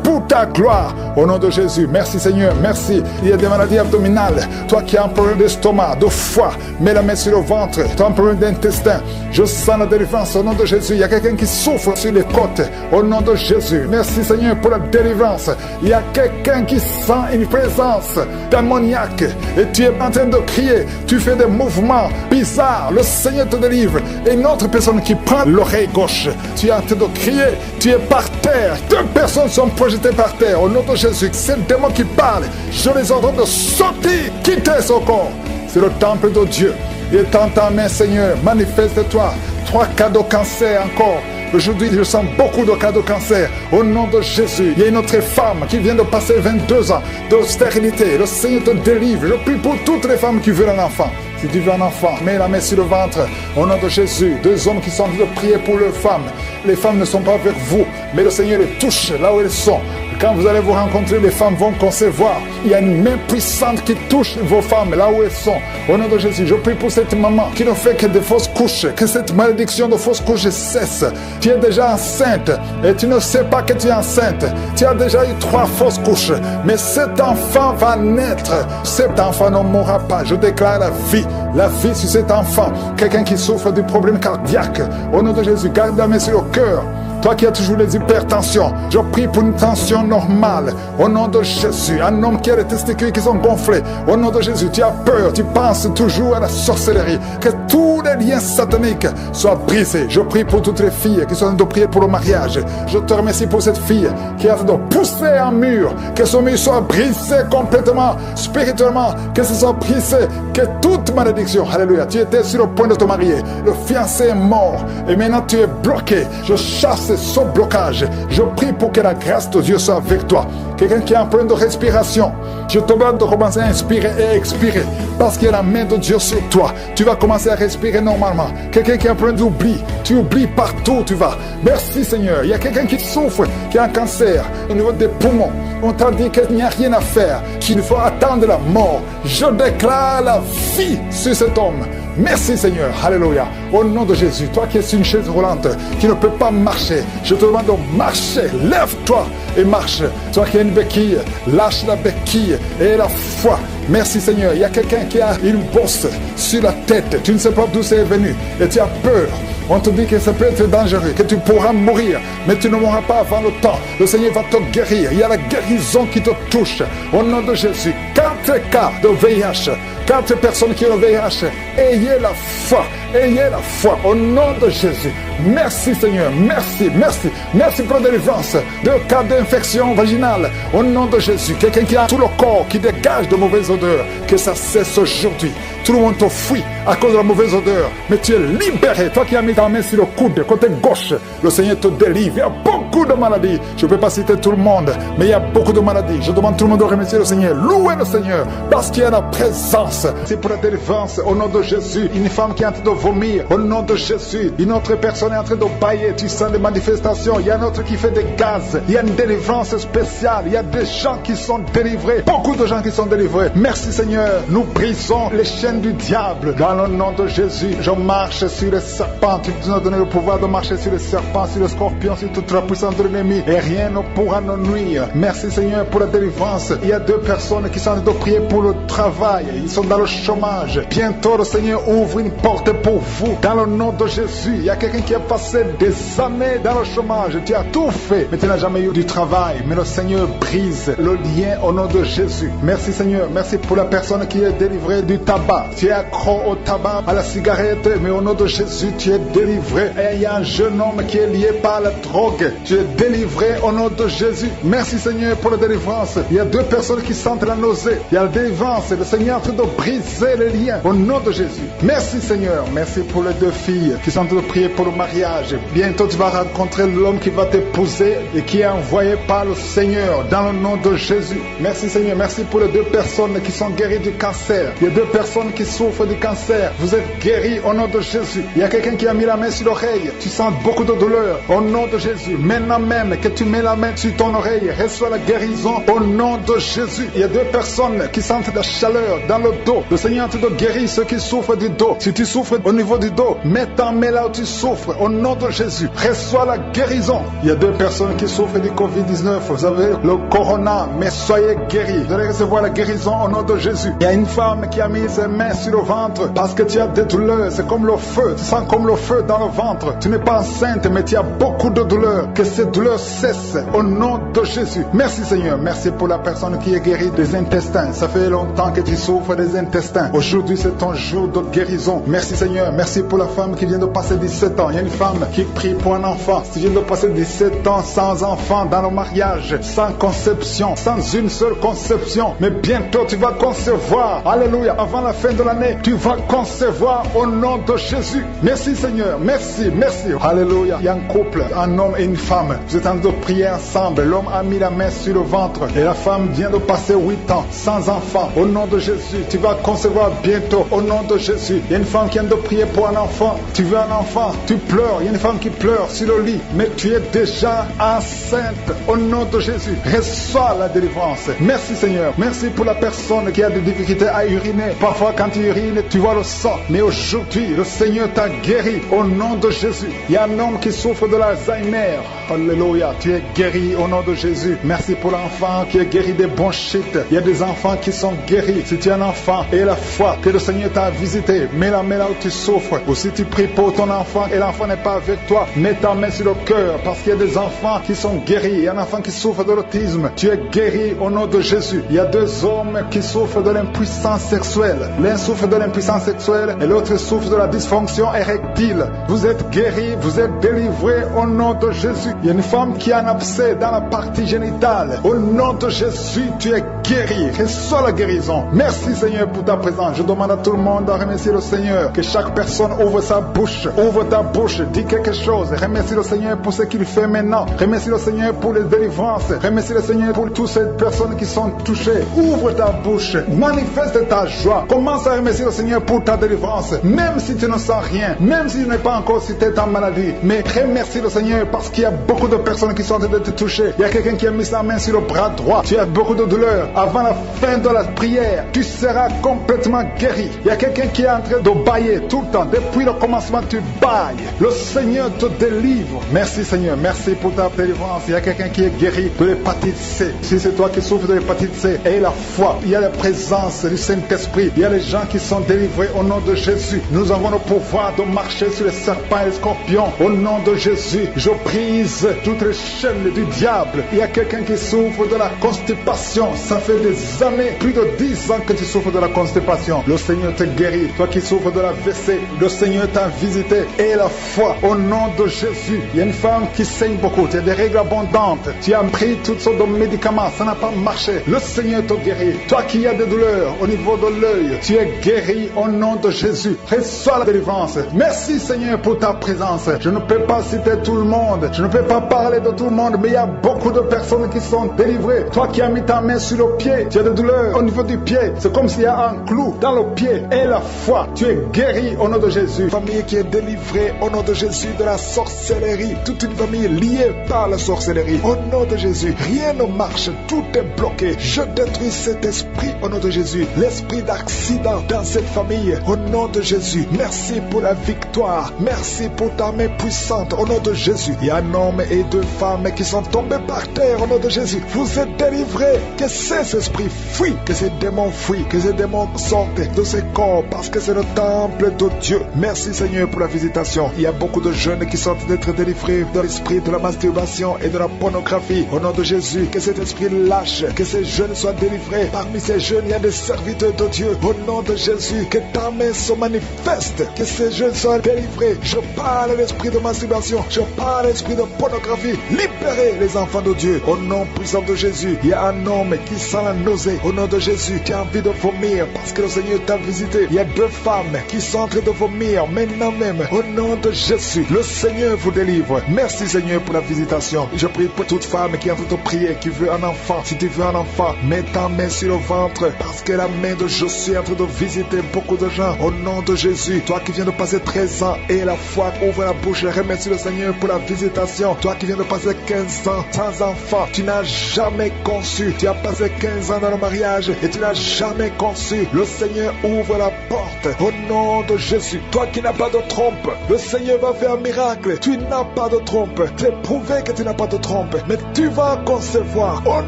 Speaker 3: pour ta gloire. Au nom de Jésus, merci Seigneur, merci. Il y a des maladies abdominales. Toi qui as un problème d'estomac, de foie, mets la main sur le ventre. Tu as un problème d'intestin. Je sens la délivrance au nom de Jésus. Il y a quelqu'un qui souffre sur les côtes. Au nom de Jésus, merci Seigneur pour la délivrance. Il y a quelqu'un qui sent une présence démoniaque. Et tu es en train de crier. Tu fais des mouvements bizarre, le Seigneur te délivre. Et une autre personne qui prend l'oreille gauche, tu es en train de crier, tu es par terre. Deux personnes sont projetées par terre. Au nom de Jésus, c'est le démon qui parle. Je les ordonne de sortir, quitter son corps. C'est le temple de Dieu. Il est en ta main, Seigneur. Manifeste-toi. 3 cas de cancer encore. Aujourd'hui, je sens beaucoup de cas de cancer. Au nom de Jésus, il y a une autre femme qui vient de passer 22 ans de stérilité. Le Seigneur te délivre. Je prie pour toutes les femmes qui veulent un enfant. Si tu veux un enfant, mets la main sur le ventre. Au nom de Jésus, 2 hommes qui sont en train de prier pour leurs femmes. Les femmes ne sont pas avec vous, mais le Seigneur les touche là où elles sont. Quand vous allez vous rencontrer, les femmes vont concevoir. Il y a une main puissante qui touche vos femmes là où elles sont. Au nom de Jésus, je prie pour cette maman qui ne fait que de fausses couches. Que cette malédiction de fausses couches cesse. Tu es déjà enceinte et tu ne sais pas que tu es enceinte. Tu as déjà eu 3 fausses couches. Mais cet enfant va naître. Cet enfant ne mourra pas. Je déclare la vie sur cet enfant. Quelqu'un qui souffre de problèmes cardiaques. Au nom de Jésus, garde la main sur le cœur. Toi qui as toujours les hypertensions, je prie pour une tension normale. Au nom de Jésus, un homme qui a les testicules qui sont gonflés. Au nom de Jésus, tu as peur, tu penses toujours à la sorcellerie. Que tous les liens sataniques soient brisés. Je prie pour toutes les filles qui sont en train de prier pour le mariage. Je te remercie pour cette fille qui est en train de pousser un mur. Que son mur soit brisé complètement, spirituellement. Que ce soit brisé, que toute malédiction. Alléluia, tu étais sur le point de te marier. Le fiancé est mort et maintenant tu es bloqué. Je chasse ce blocage. Je prie pour que la grâce de Dieu soit avec toi. Quelqu'un qui a un problème de respiration, je te demande de commencer à inspirer et expirer parce qu'il y a la main de Dieu sur toi. Tu vas commencer à respirer normalement. Quelqu'un qui a un problème d'oubli, tu oublies partout où tu vas. Merci Seigneur. Il y a quelqu'un qui souffre, qui a un cancer au niveau des poumons. On t'a dit qu'il n'y a rien à faire, qu'il faut attendre la mort. Je déclare la vie sur cet homme. Merci Seigneur, alléluia. Au nom de Jésus, toi qui es sur une chaise roulante, qui ne peut pas marcher, je te demande de marcher. Lève-toi et marche. Toi qui as une béquille, lâche la béquille et la foi. Merci Seigneur. Il y a quelqu'un qui a une bosse sur la tête. Tu ne sais pas d'où c'est venu et tu as peur. On te dit que ça peut être dangereux, que tu pourras mourir, mais tu ne mourras pas avant le temps. Le Seigneur va te guérir. Il y a la guérison qui te touche. Au nom de Jésus, 4 cas de VIH, 4 personnes qui ont le VIH, ayez la foi. Ayez la foi au nom de Jésus. Merci Seigneur, merci pour la délivrance de cas d'infection vaginale au nom de Jésus. Quelqu'un qui a tout le corps qui dégage de mauvaises odeurs, que ça cesse aujourd'hui. Tout le monde te fuit à cause de la mauvaise odeur, mais tu es libéré. Toi qui as mis ta main sur le coude, côté gauche, le Seigneur te délivre. Il y a beaucoup de maladies. Je ne peux pas citer tout le monde, mais il y a beaucoup de maladies. Je demande tout le monde de remercier le Seigneur. Louez le Seigneur, parce qu'il y a la présence. C'est pour la délivrance au nom de Jésus. Une femme qui est en train de vomir. Au nom de Jésus, une autre personne est en train de bailler. Tu sens des manifestations. Il y a un autre qui fait des gaz. Il y a une délivrance spéciale. Il y a des gens qui sont délivrés. Beaucoup de gens qui sont délivrés. Merci Seigneur. Nous brisons les chaînes du diable. Dans le nom de Jésus, je marche sur les serpents. Tu nous as donné le pouvoir de marcher sur les serpents, sur les scorpions, sur toute la puissance de l'ennemi. Et rien ne pourra nous nuire. Merci Seigneur pour la délivrance. Il y a 2 personnes qui sont en train de prier pour le travail. Ils sont dans le chômage. Bientôt le Seigneur ouvre une porte pour vous. Dans le nom de Jésus, il y a quelqu'un qui a passé des années dans le chômage. Tu as tout fait, mais tu n'as jamais eu du travail. Mais le Seigneur brise le lien au nom de Jésus. Merci Seigneur. Merci pour la personne qui est délivrée du tabac. Tu es accro au tabac, à la cigarette, mais au nom de Jésus, tu es délivré. Et il y a un jeune homme qui est lié par la drogue. Tu es délivré au nom de Jésus. Merci Seigneur pour la délivrance. Il y a 2 personnes qui sentent la nausée. Il y a la délivrance. Le Seigneur est en train de briser les liens au nom de Jésus. Merci Seigneur. Merci pour les 2 filles qui sont en train de prier pour le mariage. Bientôt tu vas rencontrer l'homme qui va t'épouser et qui est envoyé par le Seigneur dans le nom de Jésus. Merci Seigneur. Merci pour les 2 personnes qui sont guéries du cancer. Il y a 2 personnes qui souffrent du cancer. Vous êtes guéris au nom de Jésus. Il y a quelqu'un qui a mis la main sur l'oreille. Tu sens beaucoup de douleur au nom de Jésus. Maintenant même que tu mets la main sur ton oreille, reçois la guérison au nom de Jésus. Il y a 2 personnes qui sentent la chaleur dans le dos. Le Seigneur te guérit ceux qui souffrent du dos. Si tu souffres au niveau du dos, mets ta main là où tu souffres au nom de Jésus. Reçois la guérison. Il y a 2 personnes qui souffrent du Covid-19. Vous avez le corona, mais soyez guéris. Vous allez recevoir la guérison au nom de Jésus. Il y a une femme qui a mis ses mains sur le ventre parce que tu as des douleurs. C'est comme le feu. Tu sens comme le feu dans le ventre. Tu n'es pas enceinte, mais tu as beaucoup de douleurs. Que ces douleurs cessent au nom de Jésus. Merci Seigneur. Merci pour la personne qui est guérie des intestins. Ça fait longtemps que tu souffres des intestins. Aujourd'hui, c'est ton jour de guérison. Merci Seigneur. Merci pour la femme qui vient de passer 17 ans. Il y a une femme qui prie pour un enfant. Tu viens de passer 17 ans sans enfant dans le mariage, sans conception, sans une seule conception. Mais bientôt, tu vas concevoir. Alléluia. Avant la fin de l'année, tu vas concevoir au nom de Jésus. Merci Seigneur. Merci, merci. Alléluia. Il y a un couple, un homme et une femme. Vous êtes en train de prier ensemble. L'homme a mis la main sur le ventre et la femme vient de passer 8 ans sans enfant. Au nom de Jésus, tu vas concevoir bientôt. Au nom de Jésus. Il y a une femme qui vient de prier pour un enfant. Tu veux un enfant, tu pleures. Il y a une femme qui pleure sur le lit, mais tu es déjà enceinte. Au nom de Jésus, reçois la délivrance. Merci Seigneur. Merci pour la personne qui a des difficultés à uriner. Parfois quand tu urines, tu vois le sang. Mais aujourd'hui, le Seigneur t'a guéri. Au nom de Jésus. Il y a un homme qui souffre de l'Alzheimer. Alléluia. Tu es guéri au nom de Jésus. Merci pour l'enfant qui est guéri des bronchites. Il y a des enfants qui sont guéris. Si tu es un enfant et la foi que le Seigneur t'a visité, mets la main là où tu souffres. Ou si tu pries pour ton enfant et l'enfant n'est pas avec toi, mets ta main sur le cœur parce qu'il y a des enfants qui sont guéris. Il y a un enfant qui souffre de l'autisme. Tu es guéri au nom de Jésus. Il y a 2 hommes qui souffrent de l'impuissance sexuelle. L'un souffre de l'impuissance sexuelle et l'autre souffre de la dysfonction érectile. Vous êtes guéris, vous êtes délivrés au nom de Jésus. Il y a une femme qui a un abcès dans la partie génitale. Au nom de Jésus, tu es guéri. Reçois la guérison. Merci Seigneur pour ta présence. Je demande à tout le monde de remercier le Seigneur. Que chaque personne ouvre sa bouche. Ouvre ta bouche. Dis quelque chose. Remercie le Seigneur pour ce qu'il fait maintenant. Remercie le Seigneur pour les délivrances. Remercie le Seigneur pour toutes ces personnes qui sont touchées. Ouvre ta bouche. Manifeste ta joie. Commence à remercier le Seigneur pour ta délivrance. Même si tu ne sens rien. Même si tu n'es pas encore cité ta maladie. Mais remercie le Seigneur parce qu'il y a beaucoup de personnes qui sont en train de te toucher. Il y a quelqu'un qui a mis sa main sur le bras droit. Tu as beaucoup de douleur. Avant la fin de la prière, tu seras complètement guéri. Il y a quelqu'un qui est en train de bailler tout le temps. Depuis le commencement, tu bailles. Le Seigneur te délivre. Merci Seigneur. Merci pour ta délivrance. Il y a quelqu'un qui est guéri de l'hépatite C. Si c'est toi qui souffres de l'hépatite C, aie la foi. Il y a la présence du Saint-Esprit. Il y a les gens qui sont délivrés au nom de Jésus. Nous avons le pouvoir de marcher sur les serpents et les scorpions. Au nom de Jésus, je brise toutes les chaînes du diable. Il y a quelqu'un qui souffre de la constipation. Ça fait des années, plus de 10 ans que tu souffres de la constipation. Le Seigneur te guérit. Toi qui souffres de la WC, le Seigneur t'a visité. Et la foi au nom de Jésus. Il y a une femme qui saigne beaucoup. Tu as des règles abondantes. Tu as pris toutes sortes de médicaments. Ça n'a pas marché. Le Seigneur te guérit. Toi qui as des douleurs au niveau de l'œil, tu es guéri au nom de Jésus. Reçois la délivrance. Merci Seigneur pour ta présence. Je ne peux pas citer tout le monde. Je ne peux pas parler de tout le monde, mais il y a beaucoup de personnes qui sont délivrées. Toi qui as mis ta main sur le pied, tu as des douleurs au niveau du pied. C'est comme s'il y a un clou dans le pied. Et la foi, tu es guéri famille au nom de Jésus. Famille qui est délivrée au nom de Jésus de la sorcellerie. Toute une famille liée par la sorcellerie. Au nom de Jésus, rien ne marche, tout est bloqué. Je détruis cet esprit au nom de Jésus. L'esprit d'accident dans cette famille au nom de Jésus. Merci pour la victoire. Merci pour ta main puissante au nom de Jésus. Il y a un homme et deux femmes qui sont tombés par terre au nom de Jésus. Vous êtes délivrés. Que ces esprits fuient, que ces démons fuient, que ces démons sortent de ces corps parce que c'est le temple de Dieu. Merci Seigneur pour la visitation. Il y a beaucoup de jeunes qui sont en train d'être délivrés de l'esprit de la masturbation et de la pornographie au nom de Jésus. Que cet esprit lâche, que ces jeunes soient délivrés. Parmi ces jeunes, il y a des serviteurs de Dieu au nom de Jésus. Que ta main se manifeste, que ces jeunes soient délivrés. Je parle à l'esprit de masturbation, je parle à l'esprit de pornographie. Libérez les enfants de Dieu au nom puissant de Jésus. Il y a un homme qui sent la nausée au nom de Jésus, qui a envie de vomir parce que le Seigneur t'a visité. Il y a deux femmes qui sont en train de vomir maintenant même au nom de Jésus. Le Seigneur vous délivre. Merci Seigneur pour la visitation. Je prie pour toute femme qui est en train de prier, qui veut un enfant. Si tu veux un enfant, mets ta main sur le ventre parce que la main de Josué est en train de visiter beaucoup de gens au nom de Jésus. Toi qui viens de passer 13 ans et la foi, ouvre la bouche et remercie le Seigneur pour la visitation. Toi qui viens de passer 15 ans sans enfant, tu n'as jamais conçu. Tu as passé 15 ans dans le mariage et tu n'as jamais conçu. Le Seigneur ouvre la porte au nom de Jésus. Toi qui n'as pas de trompe, le Seigneur va faire un miracle. Tu n'as pas de trompe. C'est prouvé que tu n'as pas de trompe, mais tu vas concevoir au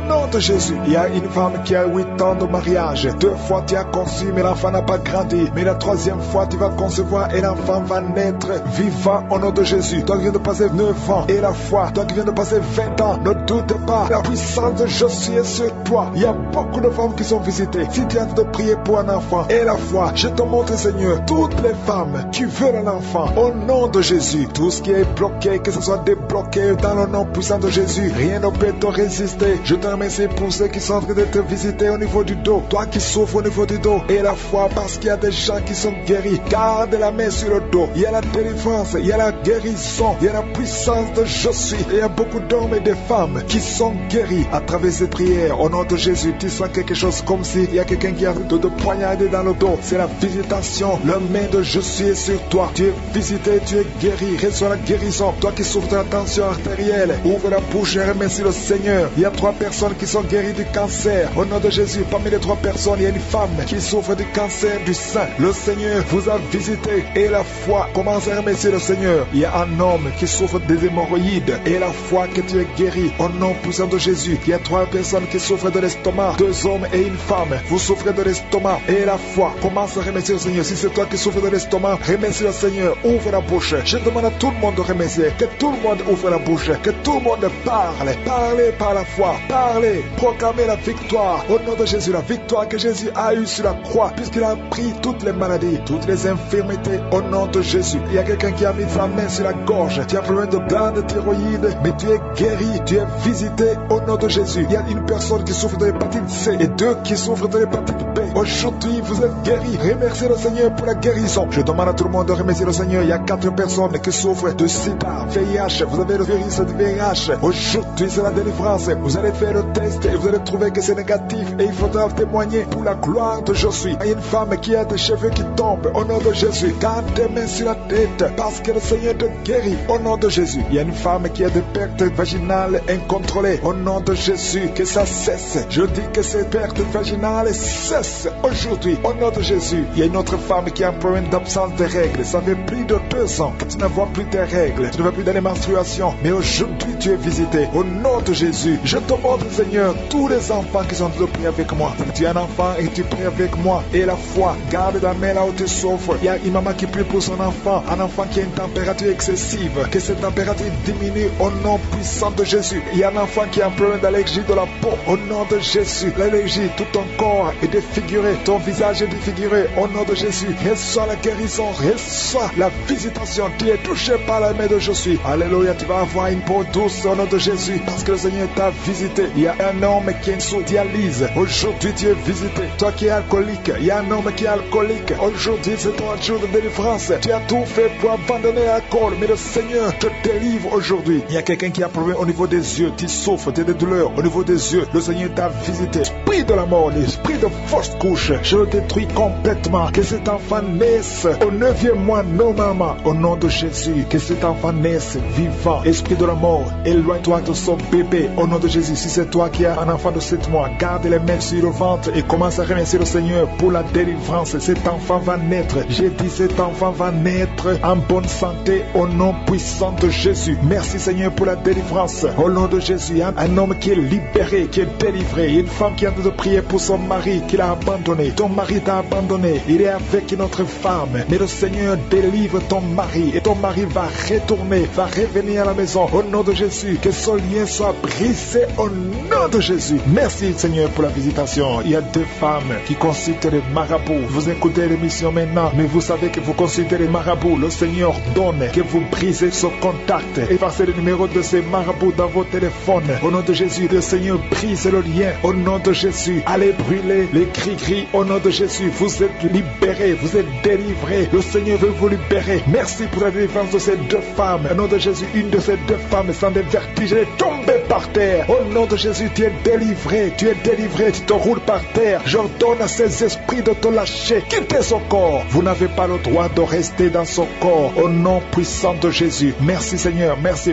Speaker 3: nom de Jésus. Il y a une femme qui a 8 ans de mariage. 2 fois tu as conçu, mais l'enfant n'a pas grandi. Mais la 3e fois tu vas concevoir et l'enfant va naître vivant au nom de Jésus. Toi qui viens de passer 9 ans et la foi, toi qui viens de passer 20 ans, ne doute pas, la puissance de Jésus est sur toi. Il y a beaucoup de femmes qui sont visitées. Si tu es en train de prier pour un enfant et la foi, je te montre Seigneur, toutes les femmes qui veulent un enfant au nom de Jésus, tout ce qui est bloqué, que ce soit débloqué dans le nom puissant de Jésus, rien ne peut te résister. Je te remercie pour ceux qui sont en train de te visiter au niveau du dos, toi qui souffres au niveau du dos et la foi parce qu'il y a des gens qui sont guéris. Garde la main sur le dos, il y a la délivrance, il y a la guérison, il y a la puissance de Jésus. Il y a beaucoup d'hommes et de femmes qui sont guéris à travers ces prières au nom de Jésus. Tu sens quelque chose comme s'il y a quelqu'un qui a de poignarder dans le dos. C'est la visitation. La main de Jésus est sur toi. Tu es visité, tu es guéri. Reçois la guérison. Toi qui souffres de la tension artérielle, ouvre la bouche et remercie le Seigneur. Il y a 3 personnes qui sont guéries du cancer au nom de Jésus. Parmi les 3 personnes, il y a une femme qui souffre du cancer du sein. Le Seigneur vous a visité et la foi. Commence à remercier le Seigneur. Il y a un homme qui souffre des hémorroïdes et la foi que tu es guéri au nom puissant de Jésus. Il y a 3 personnes qui souffrent de l'estomac, 2 hommes et une femme. Vous souffrez de l'estomac et la foi. Commence à remercier le Seigneur. Si c'est toi qui souffres de l'estomac, remercie le Seigneur. Ouvre la bouche. Je demande à tout le monde de remercier. Que tout le monde ouvre la bouche. Que tout le monde parle. Parlez par la foi. Parlez. Proclamez la victoire au nom de Jésus. La victoire que Jésus a eue sur la croix, puisqu'il a pris toutes les maladies, toutes les infirmités au nom de Jésus. Il y a quelqu'un qui a mis sa main sur la gorge. Tu as problème de glande thyroïde, mais tu es guéri. Tu es visité au nom de Jésus. Il y a une personne qui souffre de l'hépatite C et 2 qui souffrent de l'hépatite B. Aujourd'hui, vous êtes guéris. Remerciez le Seigneur pour la guérison. Je demande à tout le monde de remercier le Seigneur. Il y a 4 personnes qui souffrent de sida, VIH. Vous avez le virus de VIH. Aujourd'hui, c'est la délivrance. Vous allez faire le test et vous allez trouver que c'est négatif et il faudra témoigner pour la gloire de Jésus. Il y a une femme qui a des cheveux qui tombent au nom de Jésus. Garde tes mains sur la tête parce que le Seigneur te guérit au nom de Jésus. Il y a une femme qui a des pertes vaginales incontrôlées au nom de Jésus. Que ça cesse. Je dis que ces pertes vaginales cessent aujourd'hui au nom de Jésus. Il y a une autre femme qui a un problème d'absence de règles. Ça fait plus de 2 ans que tu ne vois plus tes règles. Tu ne vas plus dans les menstruations. Mais aujourd'hui, tu es visité au nom de Jésus. Je te montre, Seigneur, tous les enfants qui sont de prier avec moi. Si tu es un enfant et tu pries avec moi et la foi, garde la main là où tu souffres. Il y a une maman qui prie pour son enfant. Un enfant qui a une température excessive. Que cette température diminue au nom puissant de Jésus. Il y a un enfant qui a un problème d'allergie de la peau. Au nom de Jésus. L'allergie, tout ton corps est défiguré. Ton visage est défiguré. Au nom de Jésus. Reçois la guérison. Reçois la visitation. Tu es touché par la main de Jésus. Alléluia. Tu vas avoir une peau douce au nom de Jésus. Parce que le Seigneur t'a visité. Il y a un homme qui est sous dialyse. Aujourd'hui, tu es visité. Toi qui es alcoolique. Il y a un homme qui est alcoolique. Aujourd'hui, c'est ton jour de délivrance. Tu as tout fait pour abandonner l'alcool. Mais le Seigneur te délivre aujourd'hui. Il y a quelqu'un qui a un problème au niveau des yeux. Tu souffres, tu as des douleurs au niveau des yeux. Le Seigneur t'a visité. Esprit de la mort, l'esprit de fausse couche, je le détruis complètement. Que cet enfant naisse naisse au 9e mois normalement. Au nom de Jésus, que cet enfant naisse vivant. Esprit de la mort, éloigne-toi de son bébé. Au nom de Jésus, si c'est toi qui as un enfant de 7 mois, garde les mains sur le ventre et commence à remercier le Seigneur pour la délivrance. Cet enfant va naître. J'ai dit cet enfant va naître en bonne santé au nom puissant de Jésus. Merci Seigneur pour la délivrance. Au nom de Jésus, un homme qui est libéré, qui est délivré. Une femme qui est en train de prier pour son mari qui l'a abandonné. Ton mari t'a abandonné. Il est avec une autre femme. Mais le Seigneur délivre ton mari et ton mari va retourner, va revenir à la maison. Au nom de Jésus, que son lien soit brisé au nom de Jésus. Merci Seigneur pour la visitation. Il y a 2 femmes qui consultent les marabouts. Vous écoutez l'émission maintenant, mais vous savez que vous consultez les marabouts. Le Seigneur donne que vous brisez ce contact. Effacez le numéro de ces marabouts dans vos téléphones. Au nom de Jésus, le Seigneur brise le lien. Au nom de Jésus, allez brûler les gris-gris. Au nom de Jésus, vous êtes libérés, vous êtes délivrés. Le Seigneur veut vous libérer. Merci pour la délivrance de ces 2 femmes. Au nom de Jésus, une de ces 2 femmes sans des vertiges est tombée par terre. Au nom de Jésus, tu es délivré, tu te roules par terre. J'ordonne à ces esprits de te lâcher. Quittez son corps. Vous n'avez pas le droit de rester dans son corps. Au nom puissant de Jésus. Merci Seigneur, merci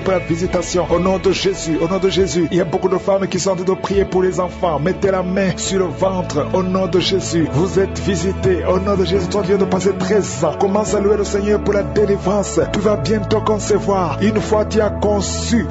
Speaker 3: pour la visitation. Au nom de Jésus, au nom de Jésus. Il y a beaucoup de femmes qui sont en train de prier pour les enfants. Mettez la main sur le ventre. Au nom de Jésus, vous êtes visités. Au nom de Jésus, toi qui viens de passer 13 ans. Commence à louer le Seigneur pour la délivrance. Tu vas bientôt concevoir. Une fois tu as conçu,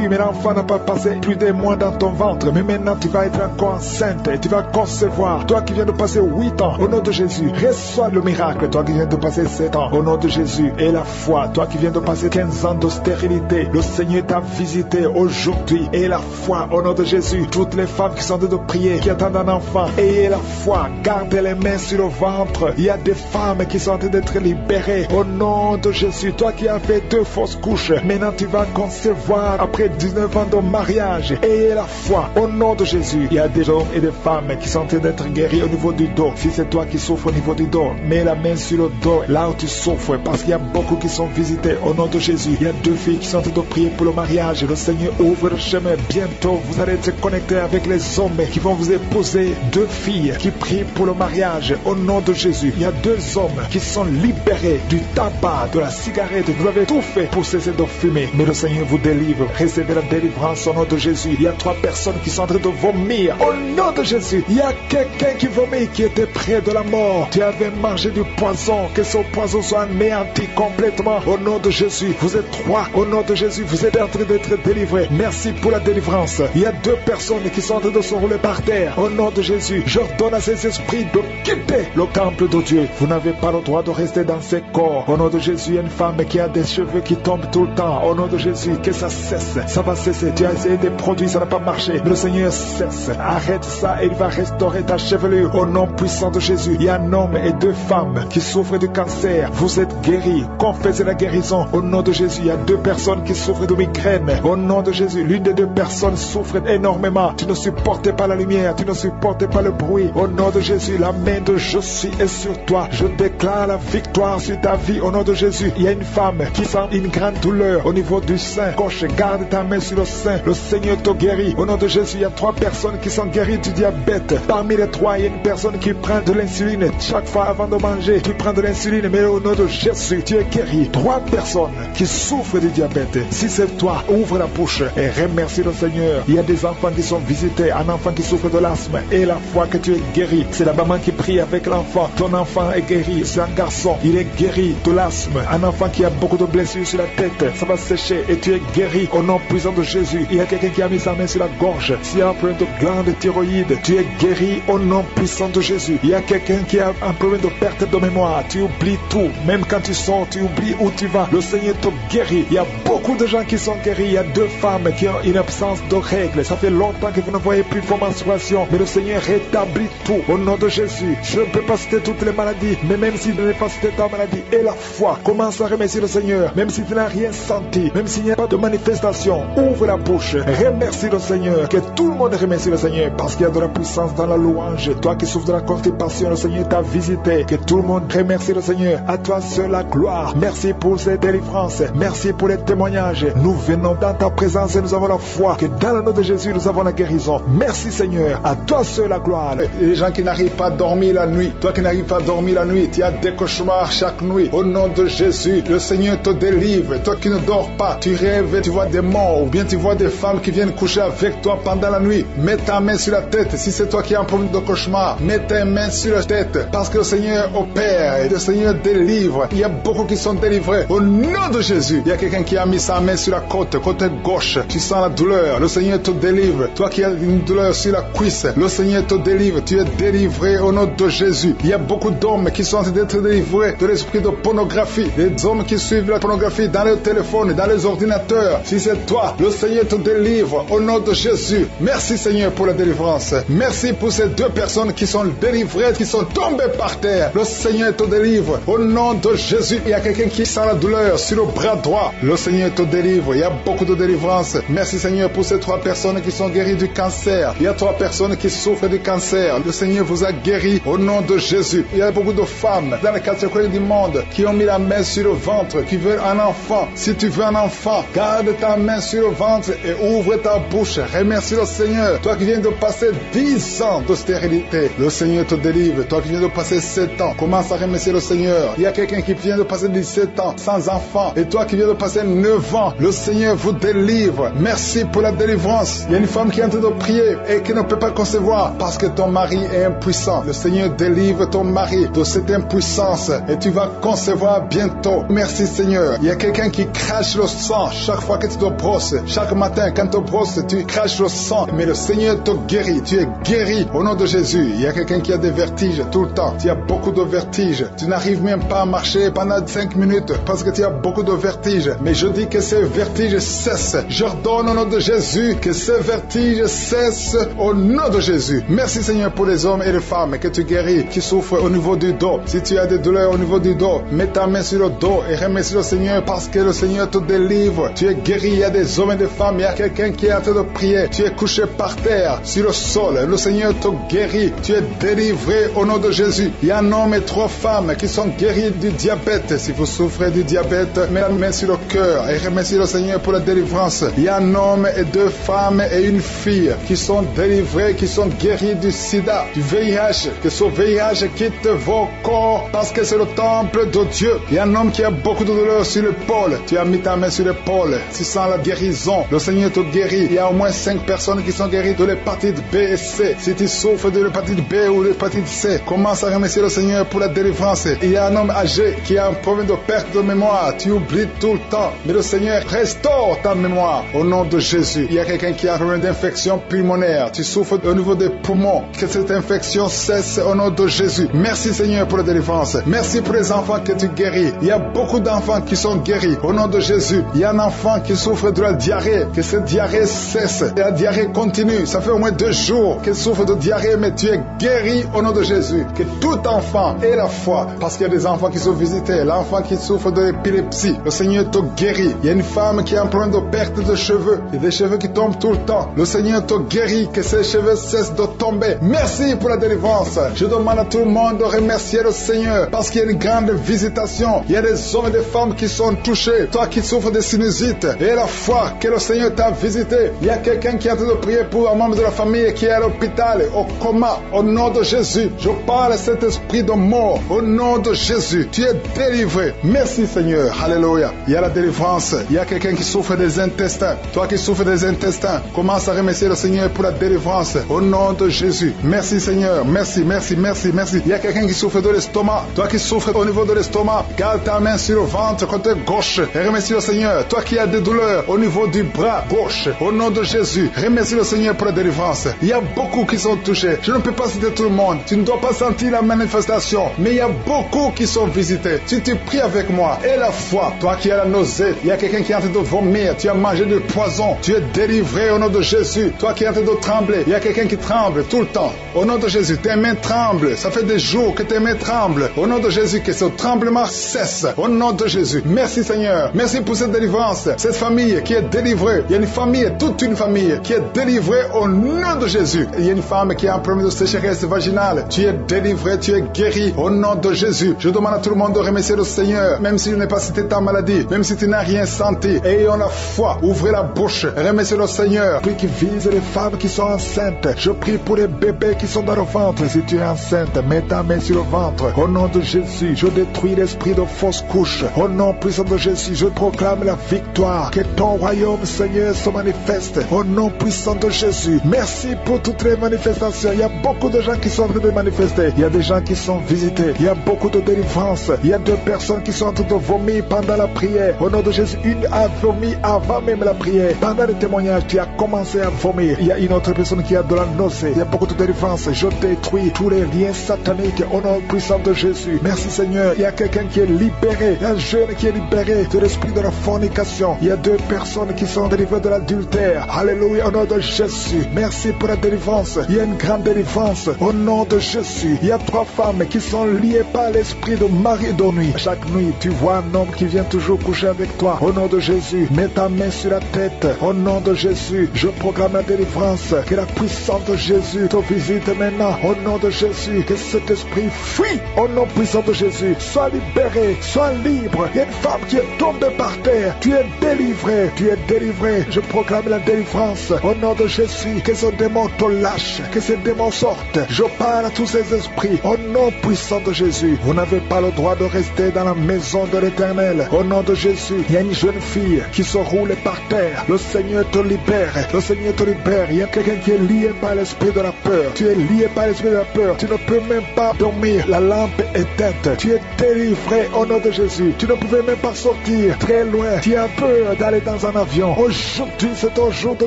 Speaker 3: mais l'enfant n'a pas passé plus d'un mois dans ton ventre. Mais maintenant tu vas être encore enceinte et tu vas concevoir. Toi qui viens de passer 8 ans, au nom de Jésus, reçois le miracle. Toi qui viens de passer 7 ans, au nom de Jésus, et la foi. Toi qui viens de passer 15 ans de stérilité, le Seigneur t'a visité aujourd'hui. Et la foi, au nom de Jésus. Toutes les femmes qui sont en train de prier, qui attendent un enfant, ayez la foi. Gardez les mains sur le ventre. Il y a des femmes qui sont en train d'être libérées. Au nom de Jésus, toi qui as fait 2 fausses couches, maintenant tu vas concevoir après 19 ans de mariage. Ayez la foi. Au nom de Jésus, il y a des hommes et des femmes qui sont en train d'être guéris au niveau du dos. Si c'est toi qui souffres au niveau du dos, mets la main sur le dos, là où tu souffres, parce qu'il y a beaucoup qui sont visités. Au nom de Jésus, il y a 2 filles qui sont en train de prier pour le mariage. Le Seigneur ouvre le chemin. Bientôt, vous allez être connectés avec les hommes qui vont vous épouser. 2 filles qui prient pour le mariage. Au nom de Jésus, il y a 2 hommes qui sont libérés du tabac, de la cigarette. Vous avez tout fait pour cesser de fumer, mais le Seigneur vous délivre. Recevez la délivrance au nom de Jésus. Il y a 3 personnes qui sont en train de vomir. Au nom de Jésus, il y a quelqu'un qui vomit, qui était près de la mort. Tu avais mangé du poison. Que ce poison soit anéanti complètement. Au nom de Jésus, vous êtes 3. Au nom de Jésus, vous êtes en train d'être délivrés. Merci pour la délivrance. Il y a 2 personnes qui sont en train de se rouler par terre. Au nom de Jésus, j'ordonne à ces esprits de quitter le temple de Dieu. Vous n'avez pas le droit de rester dans ces corps. Au nom de Jésus, il y a une femme qui a des cheveux qui tombent tout le temps. Au nom de Jésus, que ça cesse. Ça va cesser. Tu as essayé des produits, ça n'a pas marché. Mais le Seigneur cesse. Arrête ça et il va restaurer ta chevelure. Au nom puissant de Jésus, il y a un homme et 2 femmes qui souffrent du cancer. Vous êtes guéris. Confessez la guérison. Au nom de Jésus, il y a 2 personnes qui souffrent de migraine. Au nom de Jésus, l'une des 2 personnes souffre énormément. Tu ne supportes pas la lumière. Tu ne supportes pas le bruit. Au nom de Jésus, la main de je suis est sur toi. Je déclare la victoire sur ta vie. Au nom de Jésus, il y a une femme qui sent une grande douleur au niveau du sein gauche. Garde ta main sur le sein. Le Seigneur te guérit. Au nom de Jésus, il y a 3 personnes qui sont guéries du diabète. Parmi les 3, il y a une personne qui prend de l'insuline. Chaque fois avant de manger, tu prends de l'insuline. Mais au nom de Jésus, tu es guéri. 3 personnes qui souffrent du diabète. Si c'est toi, ouvre la bouche et remercie le Seigneur. Il y a des enfants qui sont visités. Un enfant qui souffre de l'asthme. Et la foi que tu es guéri. C'est la maman qui prie avec l'enfant. Ton enfant est guéri. C'est un garçon. Il est guéri de l'asthme. Un enfant qui a beaucoup de blessures sur la tête. Ça va sécher et tu es guéri au nom puissant de Jésus. Il y a quelqu'un qui a mis sa main sur la gorge. S'il y a un problème de glande thyroïde, tu es guéri au nom puissant de Jésus. Il y a quelqu'un qui a un problème de perte de mémoire. Tu oublies tout. Même quand tu sors, tu oublies où tu vas. Le Seigneur te guérit. Il y a beaucoup de gens qui sont guéris. Il y a 2 femmes qui ont une absence de règles. Ça fait longtemps que vous ne voyez plus vos menstruations. Mais le Seigneur rétablit tout au nom de Jésus. Je ne peux pas citer toutes les maladies, mais même si je n'ai pas cité ta maladie, et la foi, commence à remercier le Seigneur. Même si tu n'as rien senti, même s'il n'y a pas de manifestation, l'intercession. Ouvre la bouche. Remercie le Seigneur. Que tout le monde remercie le Seigneur parce qu'il y a de la puissance dans la louange. Toi qui souffres de la constipation, le Seigneur t'a visité. Que tout le monde remercie le Seigneur. À toi seul la gloire. Merci pour ces délivrances. Merci pour les témoignages. Nous venons dans ta présence et nous avons la foi que dans le nom de Jésus, nous avons la guérison. Merci Seigneur. À toi seul la gloire. Les gens qui n'arrivent pas à dormir la nuit, toi qui n'arrives pas à dormir la nuit, tu as des cauchemars chaque nuit. Au nom de Jésus, le Seigneur te délivre. Toi qui ne dors pas, tu rêves, tu vois des morts ou bien tu vois des femmes qui viennent coucher avec toi pendant la nuit. Mets ta main sur la tête. Si c'est toi qui as un problème de cauchemar, mets ta main sur la tête parce que le Seigneur opère et le Seigneur délivre. Il y a beaucoup qui sont délivrés. Au nom de Jésus, il y a quelqu'un qui a mis sa main sur la côte gauche. Tu sens la douleur. Le Seigneur te délivre. Toi qui as une douleur sur la cuisse, le Seigneur te délivre. Tu es délivré au nom de Jésus. Il y a beaucoup d'hommes qui sont en train d'être délivrés de l'esprit de pornographie. Les hommes qui suivent la pornographie dans les téléphones, dans les ordinateurs. Si c'est toi, le Seigneur te délivre au nom de Jésus. Merci Seigneur pour la délivrance. Merci pour ces deux personnes qui sont délivrées, qui sont tombées par terre. Le Seigneur te délivre au nom de Jésus. Il y a quelqu'un qui sent la douleur sur le bras droit. Le Seigneur te délivre. Il y a beaucoup de délivrance. Merci Seigneur pour ces 3 personnes qui sont guéries du cancer. Il y a 3 personnes qui souffrent du cancer. Le Seigneur vous a guéri au nom de Jésus. Il y a beaucoup de femmes dans les 4 coins du monde qui ont mis la main sur le ventre, qui veulent un enfant. Si tu veux un enfant, garde ta main sur le ventre et ouvre ta bouche. Remercie le Seigneur. Toi qui viens de passer 10 ans de stérilité, le Seigneur te délivre. Toi qui viens de passer 7 ans, commence à remercier le Seigneur. Il y a quelqu'un qui vient de passer 17 ans sans enfant et toi qui viens de passer 9 ans, le Seigneur vous délivre. Merci pour la délivrance. Il y a une femme qui est en train de prier et qui ne peut pas concevoir parce que ton mari est impuissant. Le Seigneur délivre ton mari de cette impuissance et tu vas concevoir bientôt. Merci Seigneur. Il y a quelqu'un qui crache le sang chaque fois que tu te brosses. Chaque matin quand tu te brosses, tu craches le sang. Mais le Seigneur te guérit. Tu es guéri au nom de Jésus. Il y a quelqu'un qui a des vertiges tout le temps. Tu as beaucoup de vertiges. Tu n'arrives même pas à marcher pendant 5 minutes parce que tu as beaucoup de vertiges. Mais je dis que ces vertiges cessent. J'ordonne au nom de Jésus que ces vertiges cessent au nom de Jésus. Merci Seigneur pour les hommes et les femmes que tu guéris, qui souffrent au niveau du dos. Si tu as des douleurs au niveau du dos, mets ta main sur le dos et remercie le Seigneur parce que le Seigneur te délivre. Tu es guéri. Il y a des hommes et des femmes. Il y a quelqu'un qui est en train de prier. Tu es couché par terre sur le sol. Le Seigneur te guérit. Tu es délivré au nom de Jésus. Il y a un homme et 3 femmes qui sont guéris du diabète. Si vous souffrez du diabète, mets la main sur le cœur et remercie le Seigneur pour la délivrance. Il y a un homme et 2 femmes et une fille qui sont délivrés, qui sont guéris du sida, du VIH. Que ce VIH quitte vos corps parce que c'est le temple de Dieu. Il y a un homme qui a beaucoup de douleur sur l'épaule. Tu as mis ta main sur l'épaule. Tu sens la guérison. Le Seigneur te guérit. Il y a au moins 5 personnes qui sont guéries de l'hépatite B et C. Si tu souffres de l'hépatite B ou de l'hépatite C, commence à remercier le Seigneur pour la délivrance. Il y a un homme âgé qui a un problème de perte de mémoire. Tu oublies tout le temps. Mais le Seigneur restaure ta mémoire au nom de Jésus. Il y a quelqu'un qui a un problème d'infection pulmonaire. Tu souffres au niveau des poumons. Que cette infection cesse au nom de Jésus. Merci Seigneur pour la délivrance. Merci pour les enfants que tu guéris. Il y a beaucoup d'enfants qui sont guéris au nom de Jésus. Il y a un enfant qui souffre de la diarrhée. Que cette diarrhée cesse. Et la diarrhée continue. Ça fait au moins 2 jours qu'elle souffre de diarrhée, mais tu es guéri au nom de Jésus. Que tout enfant ait la foi. Parce qu'il y a des enfants qui sont visités. L'enfant qui souffre de l'épilepsie, le Seigneur te guérit. Il y a une femme qui a un problème de perte de cheveux. Il y a des cheveux qui tombent tout le temps. Le Seigneur te guérit. Que ces cheveux cessent de tomber. Merci pour la délivrance. Je demande à tout le monde de remercier le Seigneur parce qu'il y a une grande visitation. Il y a des hommes et des femmes qui sont touchés. Toi qui souffres de sinusite et la foi que le Seigneur t'a visité. Il y a quelqu'un qui est en train de prier pour un membre de la famille qui est à l'hôpital, au coma. Au nom de Jésus, je parle à cet esprit de mort. Au nom de Jésus, tu es délivré. Merci Seigneur. Alléluia. Il y a la délivrance. Il y a quelqu'un qui souffre des intestins. Toi qui souffres des intestins, commence à remercier le Seigneur pour la délivrance. Au nom de Jésus. Merci Seigneur. Merci, merci, merci, merci. Il y a quelqu'un qui souffre de l'estomac. Toi qui souffres au niveau de l'estomac, garde ta main sur le ventre côté gauche et remercie le Seigneur. Toi qui as des douleurs au niveau du bras gauche, au nom de Jésus, remercie le Seigneur pour la délivrance. Il y a beaucoup qui sont touchés. Je ne peux pas citer tout le monde. Tu ne dois pas sentir la manifestation, mais il y a beaucoup qui sont visités. Si tu pries avec moi, et la foi, toi qui as la nausée, il y a quelqu'un qui est en train de vomir, tu as mangé du poison, tu es délivré au nom de Jésus. Toi qui es en train de trembler, il y a quelqu'un qui tremble tout le temps. Au nom de Jésus, tes mains tremblent. Ça fait des jours que tes mains tremblent. Au nom de Jésus, que ce tremblement cesse. Au nom de Jésus. Merci Seigneur. Merci pour cette délivrance. Cette famille
Speaker 2: famille qui est délivrée. Il y a une famille, toute une famille qui est délivrée au nom de Jésus. Il y a une femme qui a un problème de sécheresse vaginale. Tu es délivré, tu es guéri au nom de Jésus. Je demande à tout le monde de remercier le Seigneur, même si je n'ai pas cité ta maladie, même si tu n'as rien senti. Ayons la foi, ouvrez la bouche, remerciez le Seigneur. Prie qui vise les femmes qui sont enceintes. Je prie pour les bébés qui sont dans le ventre. Si tu es enceinte, mets ta main sur le ventre. Au nom de Jésus, je détruis l'esprit de fausse couche. Au nom puissant de Jésus, je proclame la victoire. Que ton royaume, Seigneur, se manifeste. Au nom puissant de Jésus. Merci pour toutes les manifestations. Il y a beaucoup de gens qui sont en train de manifester. Il y a des gens qui sont visités. Il y a beaucoup de délivrance. Il y a 2 personnes qui sont en train de vomir pendant la prière. Au nom de Jésus, une a vomi avant même la prière. Pendant le témoignage, tu as commencé à vomir. Il y a une autre personne qui a de la nausée. Il y a beaucoup de délivrance. Je détruis tous les liens sataniques au nom puissant de Jésus. Merci Seigneur. Il y a quelqu'un qui est libéré. Il y a un jeune qui est libéré de l'esprit de la fornication. Il y a 2 personnes qui sont délivrées de l'adultère. Alléluia, au nom de Jésus. Merci pour la délivrance. Il y a une grande délivrance au nom de Jésus. Il y a 3 femmes qui sont liées par l'esprit de mari et de nuit. Chaque nuit, tu vois un homme qui vient toujours coucher avec toi. Au nom de Jésus, mets ta main sur la tête. Au nom de Jésus, je proclame la délivrance. Que la puissance de Jésus te visite maintenant. Au nom de Jésus, que cet esprit fuit. Au nom puissant de Jésus, sois libéré, sois libre. Il y a une femme qui est tombée par terre. Tu es délivré, tu es délivré. Je proclame la délivrance. Au nom de Jésus, que ce démon te lâche, que ces démons sortent. Je parle à tous ces esprits. Au nom puissant de Jésus, vous n'avez pas le droit de rester dans la maison de l'Éternel. Au nom de Jésus, il y a une jeune fille qui se roule par terre. Le Seigneur te libère. Le Seigneur te libère. Il y a quelqu'un qui est lié par l'esprit de la peur. Tu es lié par l'esprit de la peur. Tu ne peux même pas dormir. La lampe est éteinte. Tu es délivré au nom de Jésus. Tu ne pouvais même pas sortir très loin. Tu as peur d'aller dans un avion. Aujourd'hui, c'est ton jour de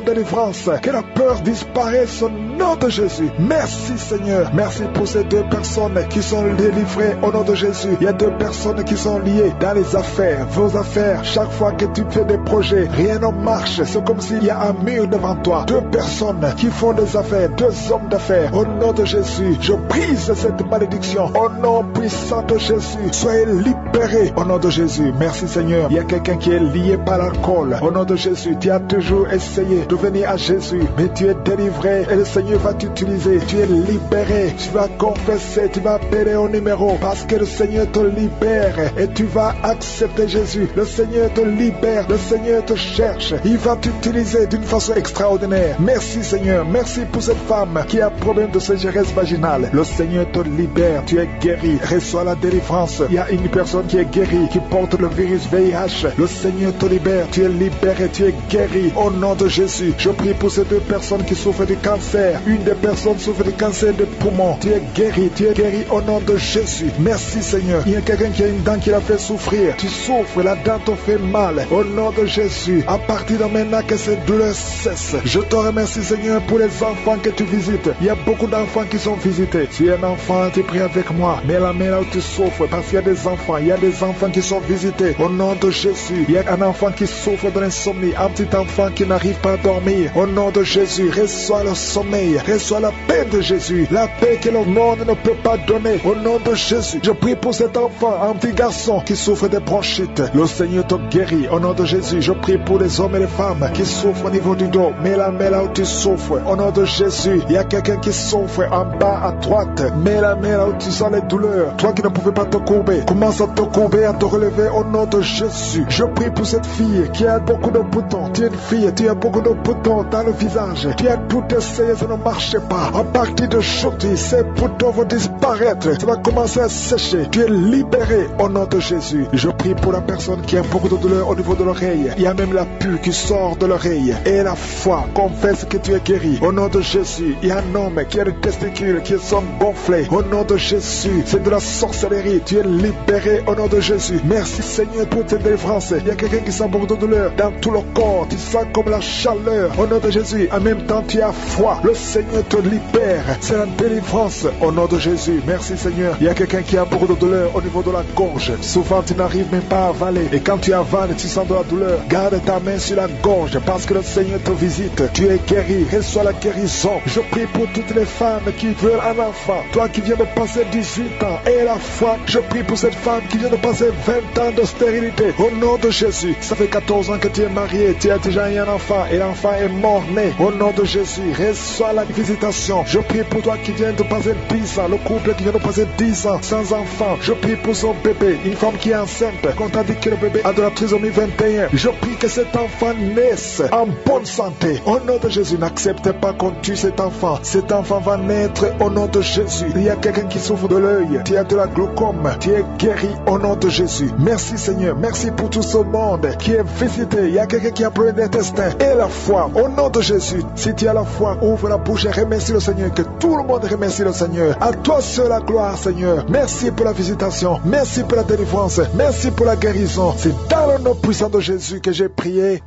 Speaker 2: délivrance. Que la peur disparaisse au nom de Jésus. Merci Seigneur. Merci pour ces 2 personnes qui sont délivrées au nom de Jésus. Il y a 2 personnes qui sont liées dans les affaires. Vos affaires, chaque fois que tu fais des projets, rien ne marche. C'est comme s'il y a un mur devant toi. 2 personnes qui font des affaires, 2 hommes d'affaires. Au nom de Jésus, je brise cette malédiction. Au nom puissant de Jésus, soyez libérés au nom de Jésus. Merci Seigneur. Il y a quelqu'un qui est lié par l'alcool. Au nom de Jésus, tu as toujours essayé de venir à Jésus, mais tu es délivré et le Seigneur va t'utiliser. Tu es libéré. Tu vas confesser, tu vas appeler au numéro parce que le Seigneur te libère et tu vas accepter Jésus. Le Seigneur te libère, le Seigneur te cherche. Il va t'utiliser d'une façon extraordinaire. Merci Seigneur. Merci pour cette femme qui a un problème de sécheresse vaginale. Le Seigneur te libère. Tu es guéri. Reçois la délivrance. Il y a une personne qui est guérie, qui porte le virus VIH. Le Seigneur te libère. Tu es libéré. Tu es guéri. Au nom de Jésus, je prie pour ces 2 personnes qui souffrent du cancer. Une des personnes souffre du cancer de poumon. Tu es guéri au nom de Jésus. Merci Seigneur. Il y a quelqu'un qui a une dent qui l'a fait souffrir. Tu souffres, la dent te fait mal. Au nom de Jésus, à partir de maintenant que ces douleurs cessent. Je te remercie Seigneur pour les enfants que tu visites. Il y a beaucoup d'enfants qui sont visités. Si tu es un enfant, tu pries avec moi. Mets la main là où tu souffres parce qu'il y a des enfants. Il y a des enfants qui sont visités. Au nom de Jésus, il y a un enfant qui souffre de l'insomnie. Un petit enfant qui n'arrive pas à dormir. Au nom de Jésus, reçois le sommeil. Reçois la paix de Jésus. La paix que le monde ne peut pas donner. Au nom de Jésus, je prie pour cet enfant, un petit garçon qui souffre de bronchite. Le Seigneur te guérit. Au nom de Jésus, je prie pour les hommes et les femmes qui souffrent au niveau du dos. Mets la main là où tu souffres. Au nom de Jésus, il y a quelqu'un qui souffre en bas à droite. Mets la main là où tu sens les douleurs. Toi qui ne pouvais pas te courber, commence à te courber, à te relever au nom de Jésus. Je prie pour cette fille qui a beaucoup de boutons. Tu es une fille, tu as beaucoup de boutons dans le visage. Tu as tout essayé, ça ne marchait pas. À partir d'aujourd'hui, ces boutons vont disparaître. Ça va commencer à sécher. Tu es libéré au nom de Jésus. Je prie pour la personne qui a beaucoup de douleur au niveau de l'oreille. Il y a même la pus qui sort de l'oreille. Et la foi confesse que tu es guéri. Au nom de Jésus, il y a un homme qui a des testicules qui sont gonflés. Au nom de Jésus, c'est de la sorcellerie. Tu es libéré au nom de Jésus. Merci Seigneur pour cette délivrance. Il y a quelqu'un qui sent beaucoup de douleur dans tout le corps. Tu sens comme la chaleur. Au nom de Jésus, en même temps tu as foi. Le
Speaker 3: Seigneur te libère. C'est la délivrance au nom de Jésus. Merci Seigneur. Il y a quelqu'un qui a beaucoup de douleur au niveau de la gorge. Souvent tu n'arrives même pas à avaler. Et quand tu avales, tu sens de la douleur. Garde ta main sur la gorge parce que le Seigneur te visite. Tu es guéri. Reçois la guérison. Je prie pour toutes les femmes qui veulent un enfant. Toi qui viens de passer 18 ans et la foi, je prie pour cette femme qui vient de passer 20 ans de stérilité. Au nom de Jésus. Ça fait 14 ans que tu es marié. Tu as déjà eu un enfant et l'enfant est mort-né. Au nom de Jésus, reçois la visitation. Je prie pour toi qui viens de passer 10 ans, le couple qui vient de passer 10 ans sans enfant. Je prie pour son bébé, une femme qui est enceinte, qu'on t'a dit que le bébé a de la trisomie 21. Je prie que cet enfant naisse en bonne santé. Au nom de Jésus, n'acceptez pas qu'on tue cet enfant. Cet enfant va naître au nom de Jésus. Il y a quelqu'un qui souffre de l'œil, tu as de la glaucome, tu es guéri au nom de Jésus. Merci Seigneur, merci pour tout ce monde qui est visité. Il y a quelqu'un qui a problème d'intestin et la foi. Au nom de Jésus, si tu as la foi, ouvre la bouche et remercie le Seigneur. Que tout le monde remercie le Seigneur. À toi seul la gloire, Seigneur. Merci pour la visitation. Merci pour la délivrance. Merci pour la guérison. C'est dans le nom puissant de Jésus que j'ai prié.